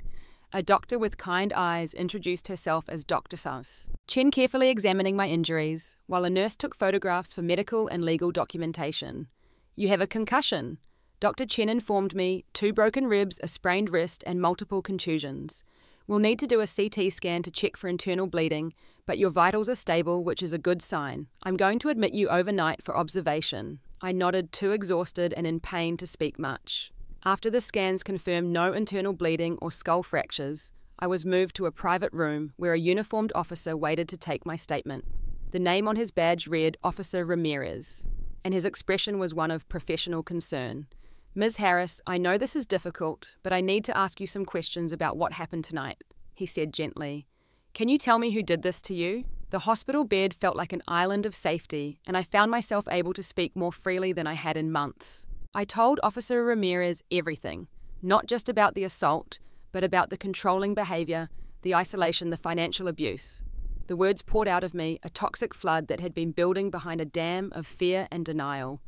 A doctor with kind eyes introduced herself as Dr. Faust. Chen carefully examining my injuries, while a nurse took photographs for medical and legal documentation. You have a concussion. Dr. Chen informed me, 2 broken ribs, a sprained wrist, and multiple contusions. We'll need to do a CT scan to check for internal bleeding, but your vitals are stable, which is a good sign. I'm going to admit you overnight for observation. I nodded, too exhausted and in pain to speak much. After the scans confirmed no internal bleeding or skull fractures, I was moved to a private room where a uniformed officer waited to take my statement. The name on his badge read Officer Ramirez, and his expression was one of professional concern. Ms. Harris, I know this is difficult, but I need to ask you some questions about what happened tonight, he said gently. Can you tell me who did this to you? The hospital bed felt like an island of safety, and I found myself able to speak more freely than I had in months. I told Officer Ramirez everything, not just about the assault, but about the controlling behavior, the isolation, the financial abuse. The words poured out of me, a toxic flood that had been building behind a dam of fear and denial.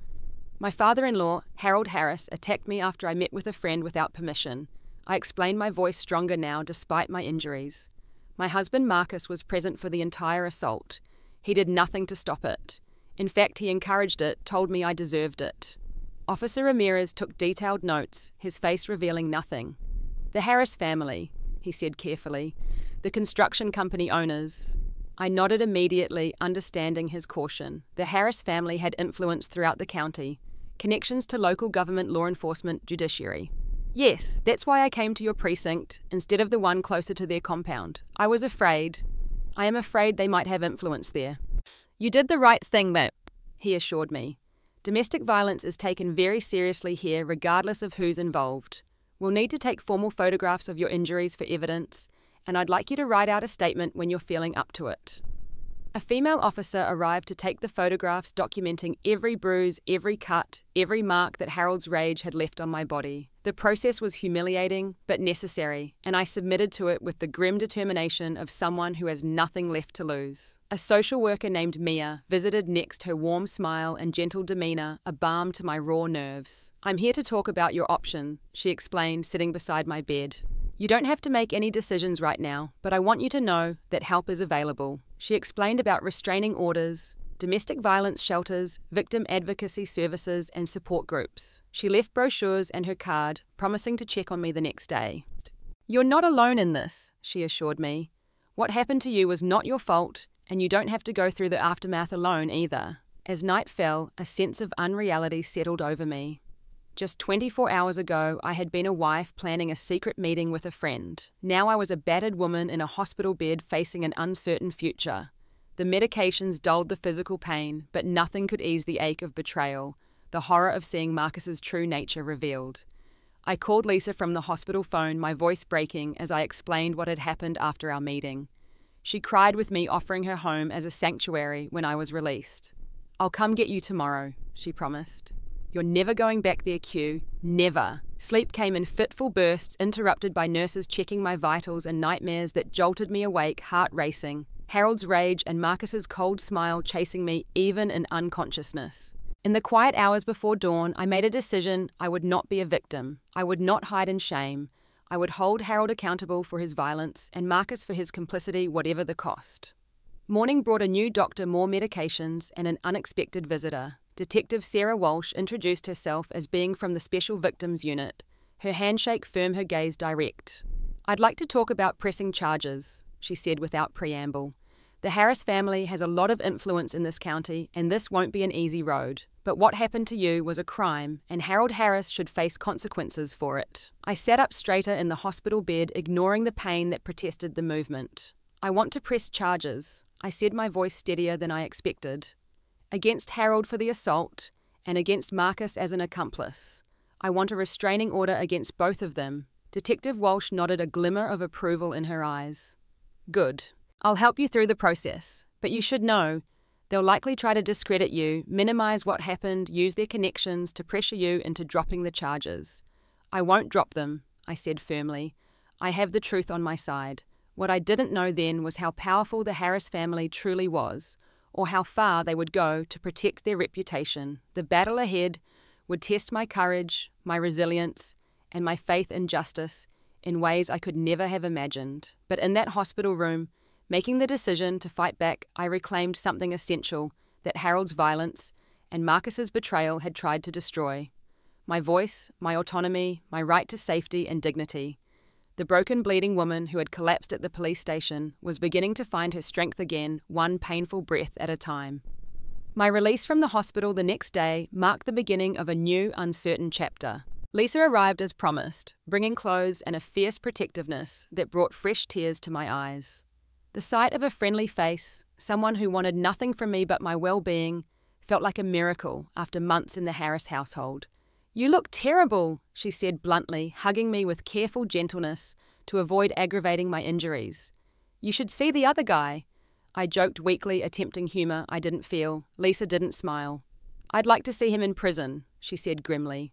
My father-in-law, Harold Harris, attacked me after I met with a friend without permission. I explained, my voice stronger now despite my injuries. My husband Marcus was present for the entire assault. He did nothing to stop it. In fact, he encouraged it, told me I deserved it. Officer Ramirez took detailed notes, his face revealing nothing. The Harris family, he said carefully. The construction company owners. I nodded immediately, understanding his caution. The Harris family had influence throughout the county. Connections to local government, law enforcement, judiciary. Yes, that's why I came to your precinct, instead of the one closer to their compound. I was afraid. I am afraid they might have influence there. You did the right thing, Mip, he assured me. Domestic violence is taken very seriously here, regardless of who's involved. We'll need to take formal photographs of your injuries for evidence, and I'd like you to write out a statement when you're feeling up to it. A female officer arrived to take the photographs documenting every bruise, every cut, every mark that Harold's rage had left on my body. The process was humiliating, but necessary, and I submitted to it with the grim determination of someone who has nothing left to lose. A social worker named Mia visited next, her warm smile and gentle demeanor a balm to my raw nerves. I'm here to talk about your option, she explained, sitting beside my bed. You don't have to make any decisions right now, but I want you to know that help is available. She explained about restraining orders, domestic violence shelters, victim advocacy services, and support groups. She left brochures and her card, promising to check on me the next day. You're not alone in this, she assured me. What happened to you was not your fault, and you don't have to go through the aftermath alone either. As night fell, a sense of unreality settled over me. Just 24 hours ago, I had been a wife planning a secret meeting with a friend. Now I was a battered woman in a hospital bed facing an uncertain future. The medications dulled the physical pain, but nothing could ease the ache of betrayal, the horror of seeing Marcus's true nature revealed. I called Lisa from the hospital phone, my voice breaking as I explained what had happened after our meeting. She cried with me, offering her home as a sanctuary when I was released. I'll come get you tomorrow, she promised. You're never going back there, Q. Never. Sleep came in fitful bursts, interrupted by nurses checking my vitals and nightmares that jolted me awake, heart racing. Harold's rage and Marcus's cold smile chasing me even in unconsciousness. In the quiet hours before dawn, I made a decision. I would not be a victim. I would not hide in shame. I would hold Harold accountable for his violence and Marcus for his complicity, whatever the cost. Morning brought a new doctor, more medications, and an unexpected visitor. Detective Sarah Walsh introduced herself as being from the Special Victims Unit, her handshake firm, her gaze direct. I'd like to talk about pressing charges, she said without preamble. The Harris family has a lot of influence in this county, and this won't be an easy road. But what happened to you was a crime, and Harold Harris should face consequences for it. I sat up straighter in the hospital bed, ignoring the pain that protested the movement. I want to press charges, I said, my voice steadier than I expected. Against Harold for the assault, and against Marcus as an accomplice. I want a restraining order against both of them. Detective Walsh nodded, a glimmer of approval in her eyes. Good. I'll help you through the process, but you should know, they'll likely try to discredit you, minimize what happened, use their connections to pressure you into dropping the charges. I won't drop them, I said firmly. I have the truth on my side. What I didn't know then was how powerful the Harris family truly was, or how far they would go to protect their reputation. The battle ahead would test my courage, my resilience, and my faith in justice in ways I could never have imagined. But in that hospital room, making the decision to fight back, I reclaimed something essential that Harold's violence and Marcus's betrayal had tried to destroy. My voice, my autonomy, my right to safety and dignity. The broken, bleeding woman who had collapsed at the police station was beginning to find her strength again, one painful breath at a time. My release from the hospital the next day marked the beginning of a new, uncertain chapter. Lisa arrived as promised, bringing clothes and a fierce protectiveness that brought fresh tears to my eyes. The sight of a friendly face, someone who wanted nothing from me but my well-being, felt like a miracle after months in the Harris household. "You look terrible," she said bluntly, hugging me with careful gentleness to avoid aggravating my injuries. "You should see the other guy." I joked weakly, attempting humor I didn't feel. Lisa didn't smile. "I'd like to see him in prison," she said grimly.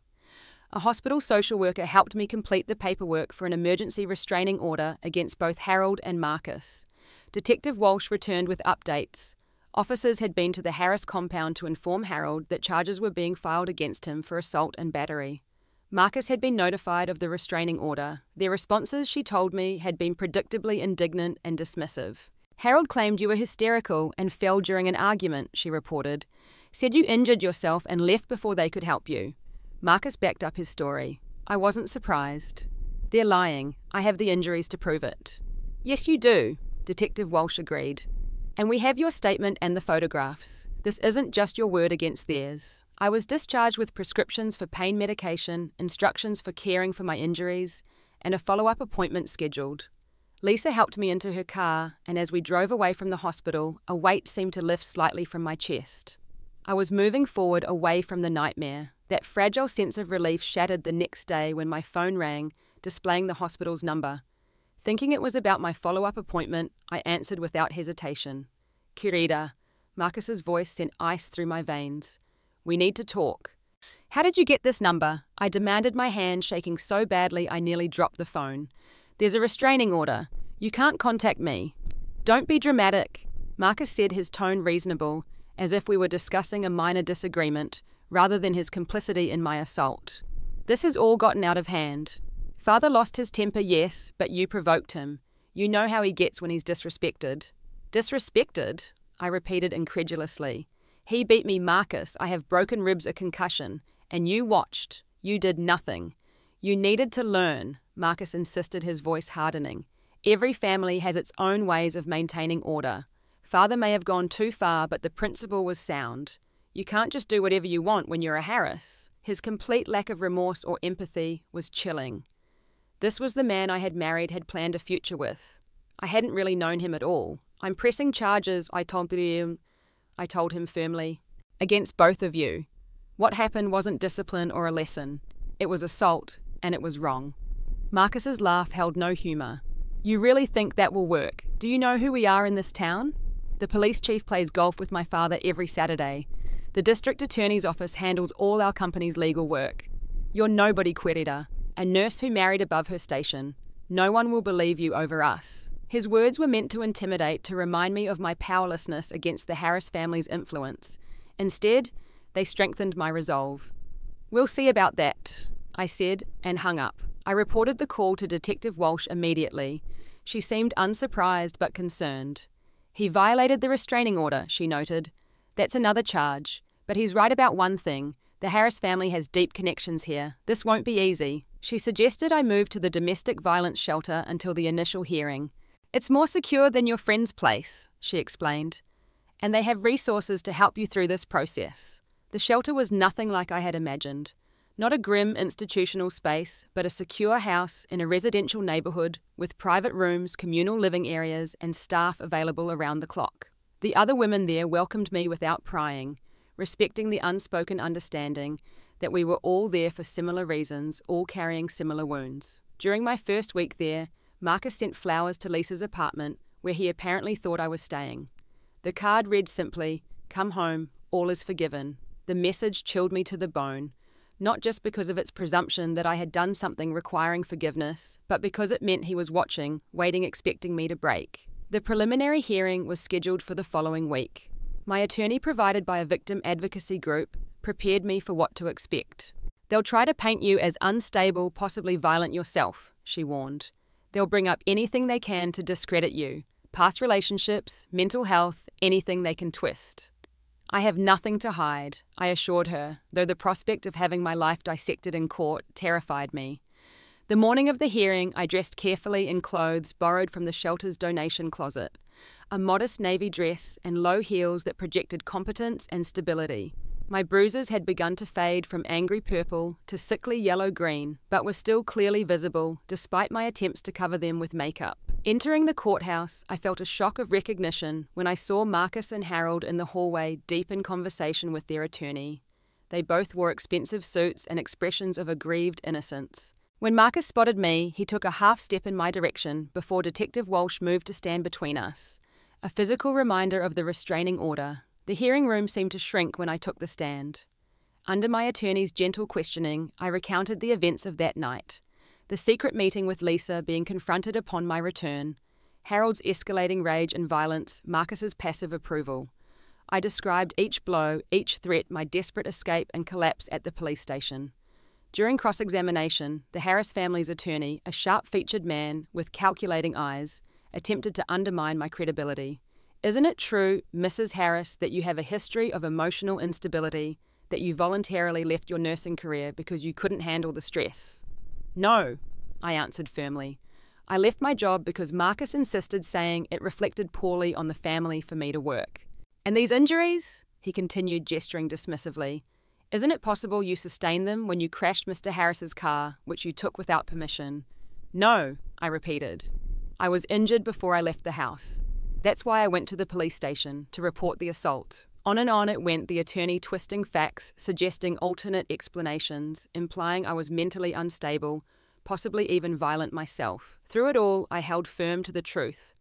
A hospital social worker helped me complete the paperwork for an emergency restraining order against both Harold and Marcus. Detective Walsh returned with updates. Officers had been to the Harris compound to inform Harold that charges were being filed against him for assault and battery. Marcus had been notified of the restraining order. Their responses, she told me, had been predictably indignant and dismissive. "Harold claimed you were hysterical and fell during an argument," she reported. "Said you injured yourself and left before they could help you." Marcus backed up his story. I wasn't surprised. "They're lying. I have the injuries to prove it." "Yes, you do," Detective Walsh agreed. "And we have your statement and the photographs. This isn't just your word against theirs. I was discharged with prescriptions for pain medication, instructions for caring for my injuries, and a follow-up appointment scheduled." Lisa helped me into her car, and as we drove away from the hospital, a weight seemed to lift slightly from my chest. I was moving forward away from the nightmare. That fragile sense of relief shattered the next day when my phone rang, displaying the hospital's number. Thinking it was about my follow-up appointment, I answered without hesitation. "Querida," Marcus's voice sent ice through my veins. "We need to talk." "How did you get this number?" I demanded, my hand shaking so badly I nearly dropped the phone. "There's a restraining order. You can't contact me." "Don't be dramatic," Marcus said, his tone reasonable, as if we were discussing a minor disagreement, rather than his complicity in my assault. "This has all gotten out of hand. Father lost his temper, yes, but you provoked him. You know how he gets when he's disrespected." "Disrespected?" I repeated incredulously. "He beat me, Marcus. I have broken ribs, a concussion. And you watched. You did nothing. You needed to learn," Marcus insisted, his voice hardening. "Every family has its own ways of maintaining order. Father may have gone too far, but the principle was sound. You can't just do whatever you want when you're a Harris." His complete lack of remorse or empathy was chilling. This was the man I had married, had planned a future with. I hadn't really known him at all. "I'm pressing charges," I told him firmly, "against both of you. What happened wasn't discipline or a lesson. It was assault, and it was wrong." Marcus's laugh held no humor. "You really think that will work? Do you know who we are in this town? The police chief plays golf with my father every Saturday. The district attorney's office handles all our company's legal work. You're nobody, Querida. A nurse who married above her station. No one will believe you over us." His words were meant to intimidate, to remind me of my powerlessness against the Harris family's influence. Instead, they strengthened my resolve. "We'll see about that," I said, and hung up. I reported the call to Detective Walsh immediately. She seemed unsurprised but concerned. "He violated the restraining order," she noted. "That's another charge. But he's right about one thing. The Harris family has deep connections here. This won't be easy." She suggested I move to the domestic violence shelter until the initial hearing. "It's more secure than your friend's place," she explained. "And they have resources to help you through this process." The shelter was nothing like I had imagined. Not a grim institutional space, but a secure house in a residential neighborhood with private rooms, communal living areas, and staff available around the clock. The other women there welcomed me without prying, respecting the unspoken understanding that we were all there for similar reasons, all carrying similar wounds. During my first week there, Marcus sent flowers to Lisa's apartment, where he apparently thought I was staying. The card read simply, "Come home, all is forgiven." The message chilled me to the bone, not just because of its presumption that I had done something requiring forgiveness, but because it meant he was watching, waiting, expecting me to break. The preliminary hearing was scheduled for the following week. My attorney, provided by a victim advocacy group, prepared me for what to expect. They'll try to paint you as unstable, possibly violent yourself, she warned. They'll bring up anything they can to discredit you. Past relationships, mental health, anything they can twist. I have nothing to hide, I assured her, though the prospect of having my life dissected in court terrified me. The morning of the hearing, I dressed carefully in clothes borrowed from the shelter's donation closet. A modest navy dress and low heels that projected competence and stability. My bruises had begun to fade from angry purple to sickly yellow-green, but were still clearly visible, despite my attempts to cover them with makeup. Entering the courthouse, I felt a shock of recognition when I saw Marcus and Harold in the hallway deep in conversation with their attorney. They both wore expensive suits and expressions of aggrieved innocence. When Marcus spotted me, he took a half step in my direction before Detective Walsh moved to stand between us. A physical reminder of the restraining order. The hearing room seemed to shrink when I took the stand. Under my attorney's gentle questioning, I recounted the events of that night. The secret meeting with Lisa being confronted upon my return. Harold's escalating rage and violence, Marcus's passive approval. I described each blow, each threat, my desperate escape and collapse at the police station. During cross-examination, the Harris family's attorney, a sharp-featured man with calculating eyes, attempted to undermine my credibility. Isn't it true, Mrs. Harris, that you have a history of emotional instability, that you voluntarily left your nursing career because you couldn't handle the stress? No, I answered firmly. I left my job because Marcus insisted, saying it reflected poorly on the family for me to work. And these injuries? He continued, gesturing dismissively. Isn't it possible you sustained them when you crashed Mr. Harris's car, which you took without permission? No, I repeated. I was injured before I left the house. That's why I went to the police station, to report the assault. On and on it went, the attorney twisting facts, suggesting alternate explanations, implying I was mentally unstable, possibly even violent myself. Through it all, I held firm to the truth,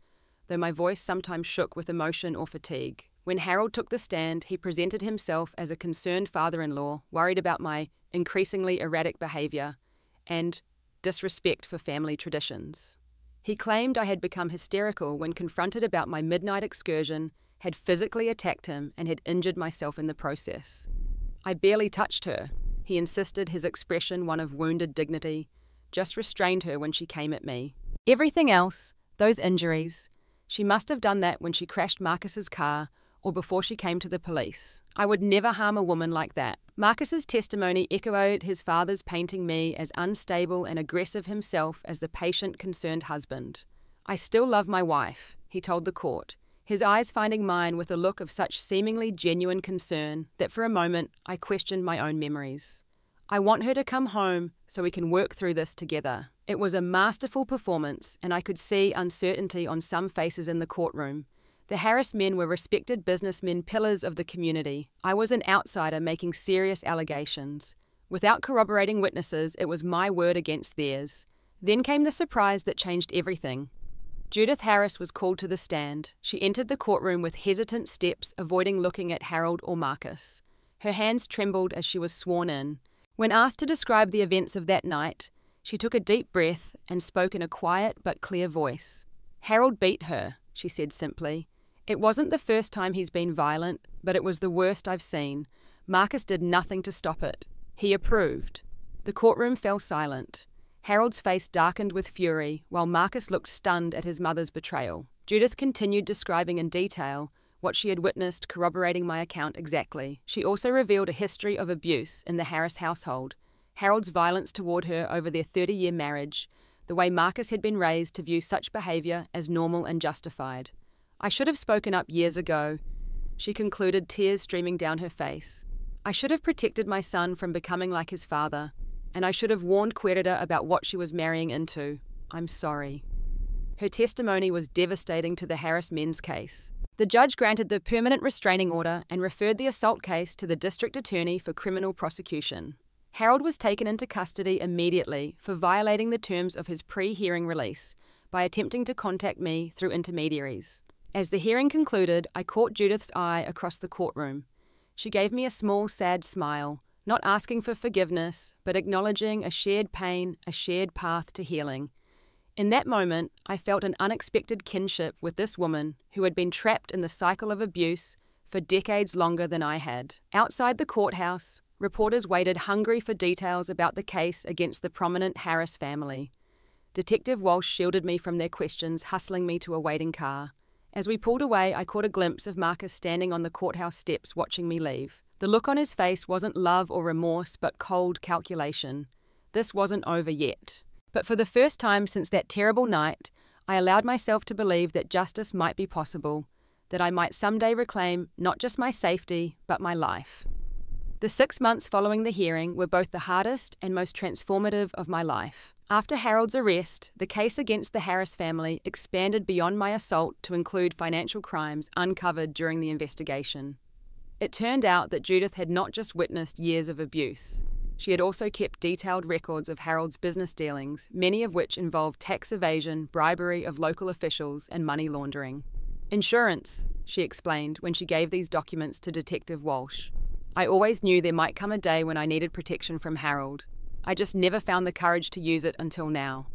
though my voice sometimes shook with emotion or fatigue. When Harold took the stand, he presented himself as a concerned father-in-law, worried about my increasingly erratic behavior and disrespect for family traditions. He claimed I had become hysterical when confronted about my midnight excursion, had physically attacked him, and had injured myself in the process. I barely touched her, he insisted, his expression one of wounded dignity, just restrained her when she came at me. Everything else, those injuries, she must have done that when she crashed Marcus's car or before she came to the police. I would never harm a woman like that. Marcus's testimony echoed his father's, painting me as unstable and aggressive himself as the patient, concerned husband. I still love my wife, he told the court, his eyes finding mine with a look of such seemingly genuine concern that for a moment I questioned my own memories. I want her to come home so we can work through this together. It was a masterful performance, and I could see uncertainty on some faces in the courtroom. The Harris men were respected businessmen, pillars of the community. I was an outsider making serious allegations. Without corroborating witnesses, it was my word against theirs. Then came the surprise that changed everything. Judith Harris was called to the stand. She entered the courtroom with hesitant steps, avoiding looking at Harold or Marcus. Her hands trembled as she was sworn in. When asked to describe the events of that night, she took a deep breath and spoke in a quiet but clear voice. Harold beat her, she said simply. It wasn't the first time he's been violent, but it was the worst I've seen. Marcus did nothing to stop it. He approved. The courtroom fell silent. Harold's face darkened with fury, while Marcus looked stunned at his mother's betrayal. Judith continued describing in detail what she had witnessed, corroborating my account exactly. She also revealed a history of abuse in the Harris household, Harold's violence toward her over their 30-year marriage, the way Marcus had been raised to view such behavior as normal and justified. I should have spoken up years ago, she concluded, tears streaming down her face. I should have protected my son from becoming like his father, and I should have warned Querida about what she was marrying into. I'm sorry. Her testimony was devastating to the Harris men's case. The judge granted the permanent restraining order and referred the assault case to the district attorney for criminal prosecution. Harold was taken into custody immediately for violating the terms of his pre-hearing release by attempting to contact me through intermediaries. As the hearing concluded, I caught Judith's eye across the courtroom. She gave me a small, sad smile, not asking for forgiveness, but acknowledging a shared pain, a shared path to healing. In that moment, I felt an unexpected kinship with this woman who had been trapped in the cycle of abuse for decades longer than I had. Outside the courthouse, reporters waited hungry for details about the case against the prominent Harris family. Detective Walsh shielded me from their questions, hustling me to a waiting car. As we pulled away, I caught a glimpse of Marcus standing on the courthouse steps watching me leave. The look on his face wasn't love or remorse, but cold calculation. This wasn't over yet. But for the first time since that terrible night, I allowed myself to believe that justice might be possible, that I might someday reclaim not just my safety, but my life. The 6 months following the hearing were both the hardest and most transformative of my life. After Harold's arrest, the case against the Harris family expanded beyond my assault to include financial crimes uncovered during the investigation. It turned out that Judith had not just witnessed years of abuse. She had also kept detailed records of Harold's business dealings, many of which involved tax evasion, bribery of local officials, and money laundering. Insurance, she explained when she gave these documents to Detective Walsh. I always knew there might come a day when I needed protection from Harold. I just never found the courage to use it until now.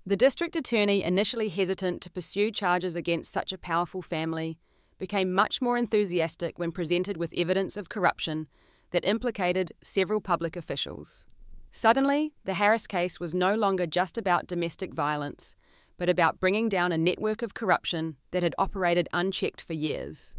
The district attorney, initially hesitant to pursue charges against such a powerful family, became much more enthusiastic when presented with evidence of corruption that implicated several public officials. Suddenly, the Harris case was no longer just about domestic violence, but about bringing down a network of corruption that had operated unchecked for years.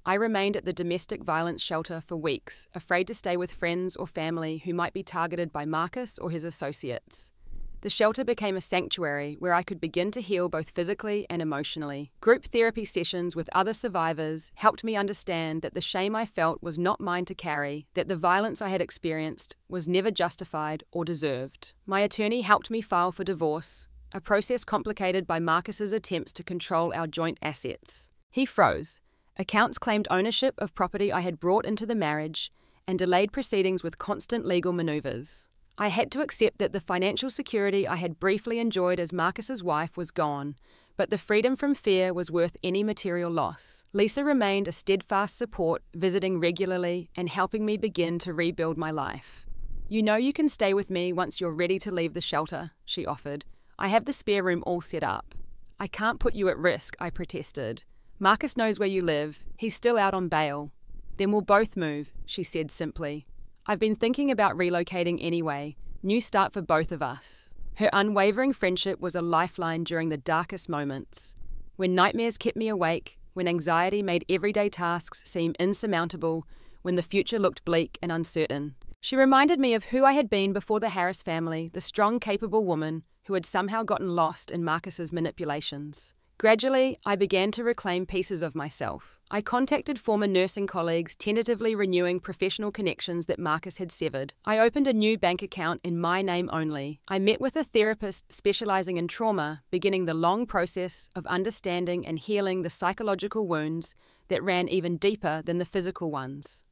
I remained at the domestic violence shelter for weeks, afraid to stay with friends or family who might be targeted by Marcus or his associates. The shelter became a sanctuary where I could begin to heal both physically and emotionally. Group therapy sessions with other survivors helped me understand that the shame I felt was not mine to carry, that the violence I had experienced was never justified or deserved. My attorney helped me file for divorce, a process complicated by Marcus's attempts to control our joint assets. He froze. Accounts claimed ownership of property I had brought into the marriage and delayed proceedings with constant legal maneuvers. I had to accept that the financial security I had briefly enjoyed as Marcus's wife was gone, but the freedom from fear was worth any material loss. Lisa remained a steadfast support, visiting regularly and helping me begin to rebuild my life. "You know you can stay with me once you're ready to leave the shelter," she offered. "I have the spare room all set up." "I can't put you at risk," I protested. "Marcus knows where you live. He's still out on bail." "Then we'll both move," she said simply. "I've been thinking about relocating anyway. New start for both of us." Her unwavering friendship was a lifeline during the darkest moments. When nightmares kept me awake, when anxiety made everyday tasks seem insurmountable, when the future looked bleak and uncertain. She reminded me of who I had been before the Harris family, the strong, capable woman who had somehow gotten lost in Marcus's manipulations. Gradually, I began to reclaim pieces of myself. I contacted former nursing colleagues, tentatively renewing professional connections that Marcus had severed. I opened a new bank account in my name only. I met with a therapist specializing in trauma, beginning the long process of understanding and healing the psychological wounds that ran even deeper than the physical ones.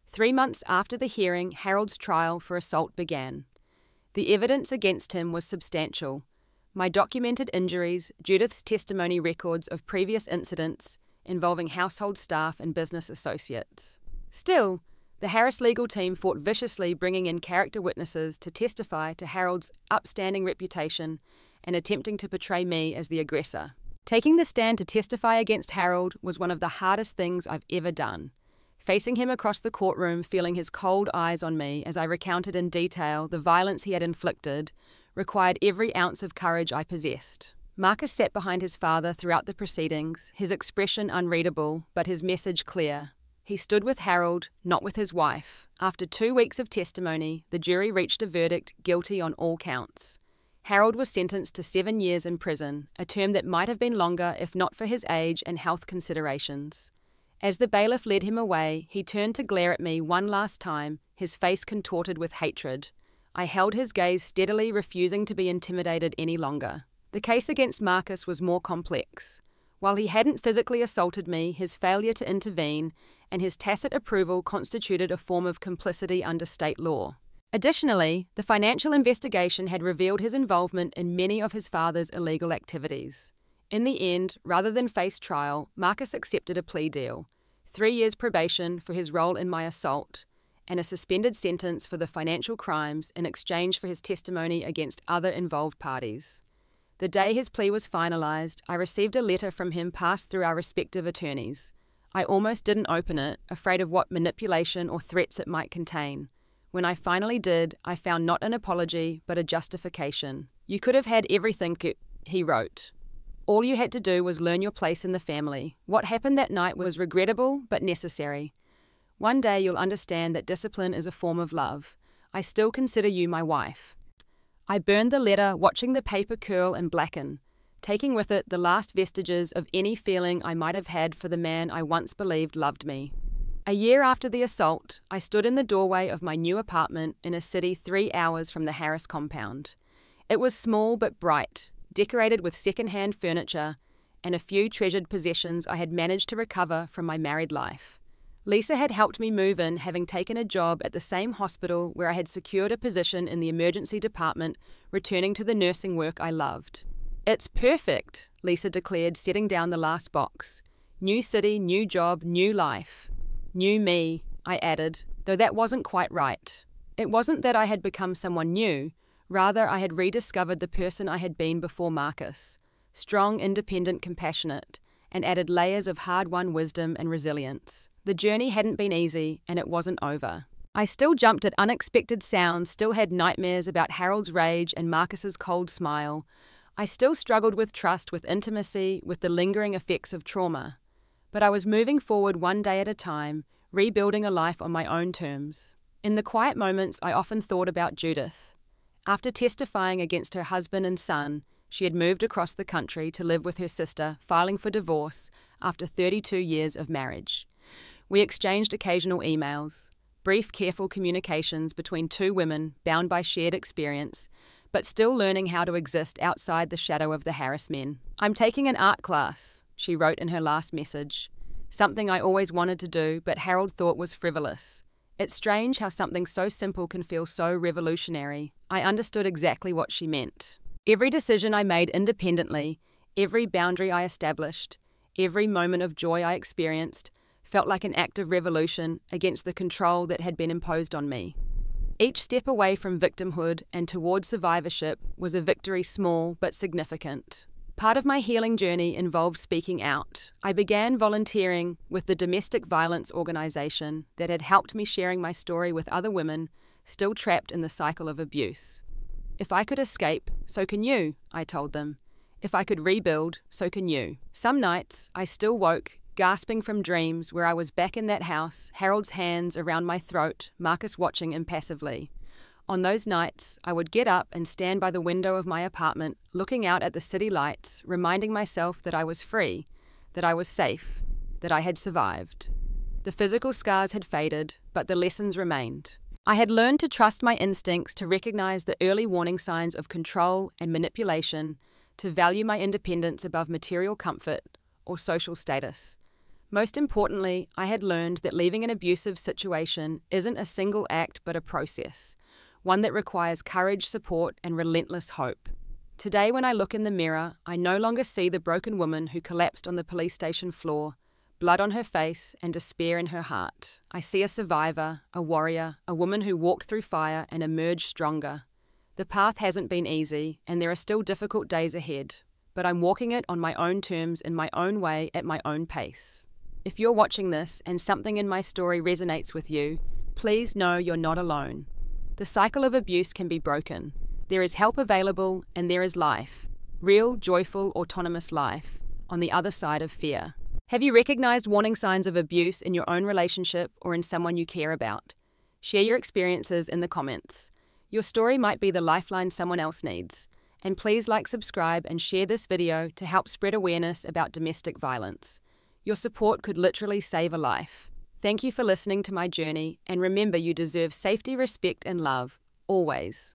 3 months after the hearing, Harold's trial for assault began. The evidence against him was substantial. My documented injuries, Judith's testimony records of previous incidents involving household staff and business associates. Still, the Harris legal team fought viciously, bringing in character witnesses to testify to Harold's upstanding reputation and attempting to portray me as the aggressor. Taking the stand to testify against Harold was one of the hardest things I've ever done. Facing him across the courtroom, feeling his cold eyes on me as I recounted in detail the violence he had inflicted, required every ounce of courage I possessed. Marcus sat behind his father throughout the proceedings, his expression unreadable, but his message clear. He stood with Harold, not with his wife. After 2 weeks of testimony, the jury reached a verdict guilty on all counts. Harold was sentenced to 7 years in prison, a term that might have been longer if not for his age and health considerations. As the bailiff led him away, he turned to glare at me one last time, his face contorted with hatred. I held his gaze steadily, refusing to be intimidated any longer. The case against Marcus was more complex. While he hadn't physically assaulted me, his failure to intervene and his tacit approval constituted a form of complicity under state law. Additionally, the financial investigation had revealed his involvement in many of his father's illegal activities. In the end, rather than face trial, Marcus accepted a plea deal, 3 years probation for his role in my assault, and a suspended sentence for the financial crimes in exchange for his testimony against other involved parties. The day his plea was finalized, I received a letter from him passed through our respective attorneys. I almost didn't open it, afraid of what manipulation or threats it might contain. When I finally did, I found not an apology, but a justification. "You could have had everything," he wrote. "All you had to do was learn your place in the family. What happened that night was regrettable, but necessary. One day you'll understand that discipline is a form of love. I still consider you my wife." I burned the letter, watching the paper curl and blacken, taking with it the last vestiges of any feeling I might have had for the man I once believed loved me. A year after the assault, I stood in the doorway of my new apartment in a city 3 hours from the Harris compound. It was small but bright, decorated with second-hand furniture and a few treasured possessions I had managed to recover from my married life. Lisa had helped me move in, having taken a job at the same hospital where I had secured a position in the emergency department, returning to the nursing work I loved. "It's perfect," Lisa declared, setting down the last box. "New city, new job, new life. New me," I added, though that wasn't quite right. It wasn't that I had become someone new, rather I had rediscovered the person I had been before Marcus. Strong, independent, compassionate, and added layers of hard-won wisdom and resilience. The journey hadn't been easy, and it wasn't over. I still jumped at unexpected sounds, still had nightmares about Harold's rage and Marcus's cold smile. I still struggled with trust, with intimacy, with the lingering effects of trauma. But I was moving forward one day at a time, rebuilding a life on my own terms. In the quiet moments, I often thought about Judith. After testifying against her husband and son, she had moved across the country to live with her sister, filing for divorce after 32 years of marriage. We exchanged occasional emails, brief, careful communications between two women bound by shared experience, but still learning how to exist outside the shadow of the Harris men. "I'm taking an art class," she wrote in her last message. "Something I always wanted to do, but Harold thought was frivolous. It's strange how something so simple can feel so revolutionary." I understood exactly what she meant. Every decision I made independently, every boundary I established, every moment of joy I experienced, felt like an act of revolution against the control that had been imposed on me. Each step away from victimhood and toward survivorship was a victory, small but significant. Part of my healing journey involved speaking out. I began volunteering with the domestic violence organization that had helped me, sharing my story with other women still trapped in the cycle of abuse. "If I could escape, so can you," I told them. "If I could rebuild, so can you." Some nights, I still woke, gasping from dreams where I was back in that house, Harold's hands around my throat, Marcus watching impassively. On those nights, I would get up and stand by the window of my apartment, looking out at the city lights, reminding myself that I was free, that I was safe, that I had survived. The physical scars had faded, but the lessons remained. I had learned to trust my instincts, to recognize the early warning signs of control and manipulation, to value my independence above material comfort or social status. Most importantly, I had learned that leaving an abusive situation isn't a single act but a process, one that requires courage, support, and relentless hope. Today, when I look in the mirror, I no longer see the broken woman who collapsed on the police station floor, blood on her face and despair in her heart. I see a survivor, a warrior, a woman who walked through fire and emerged stronger. The path hasn't been easy, and there are still difficult days ahead, but I'm walking it on my own terms, in my own way, at my own pace. If you're watching this and something in my story resonates with you, please know you're not alone. The cycle of abuse can be broken. There is help available, and there is life. Real, joyful, autonomous life on the other side of fear. Have you recognized warning signs of abuse in your own relationship or in someone you care about? Share your experiences in the comments. Your story might be the lifeline someone else needs. And please like, subscribe, and share this video to help spread awareness about domestic violence. Your support could literally save a life. Thank you for listening to my journey, and remember, you deserve safety, respect, and love, always.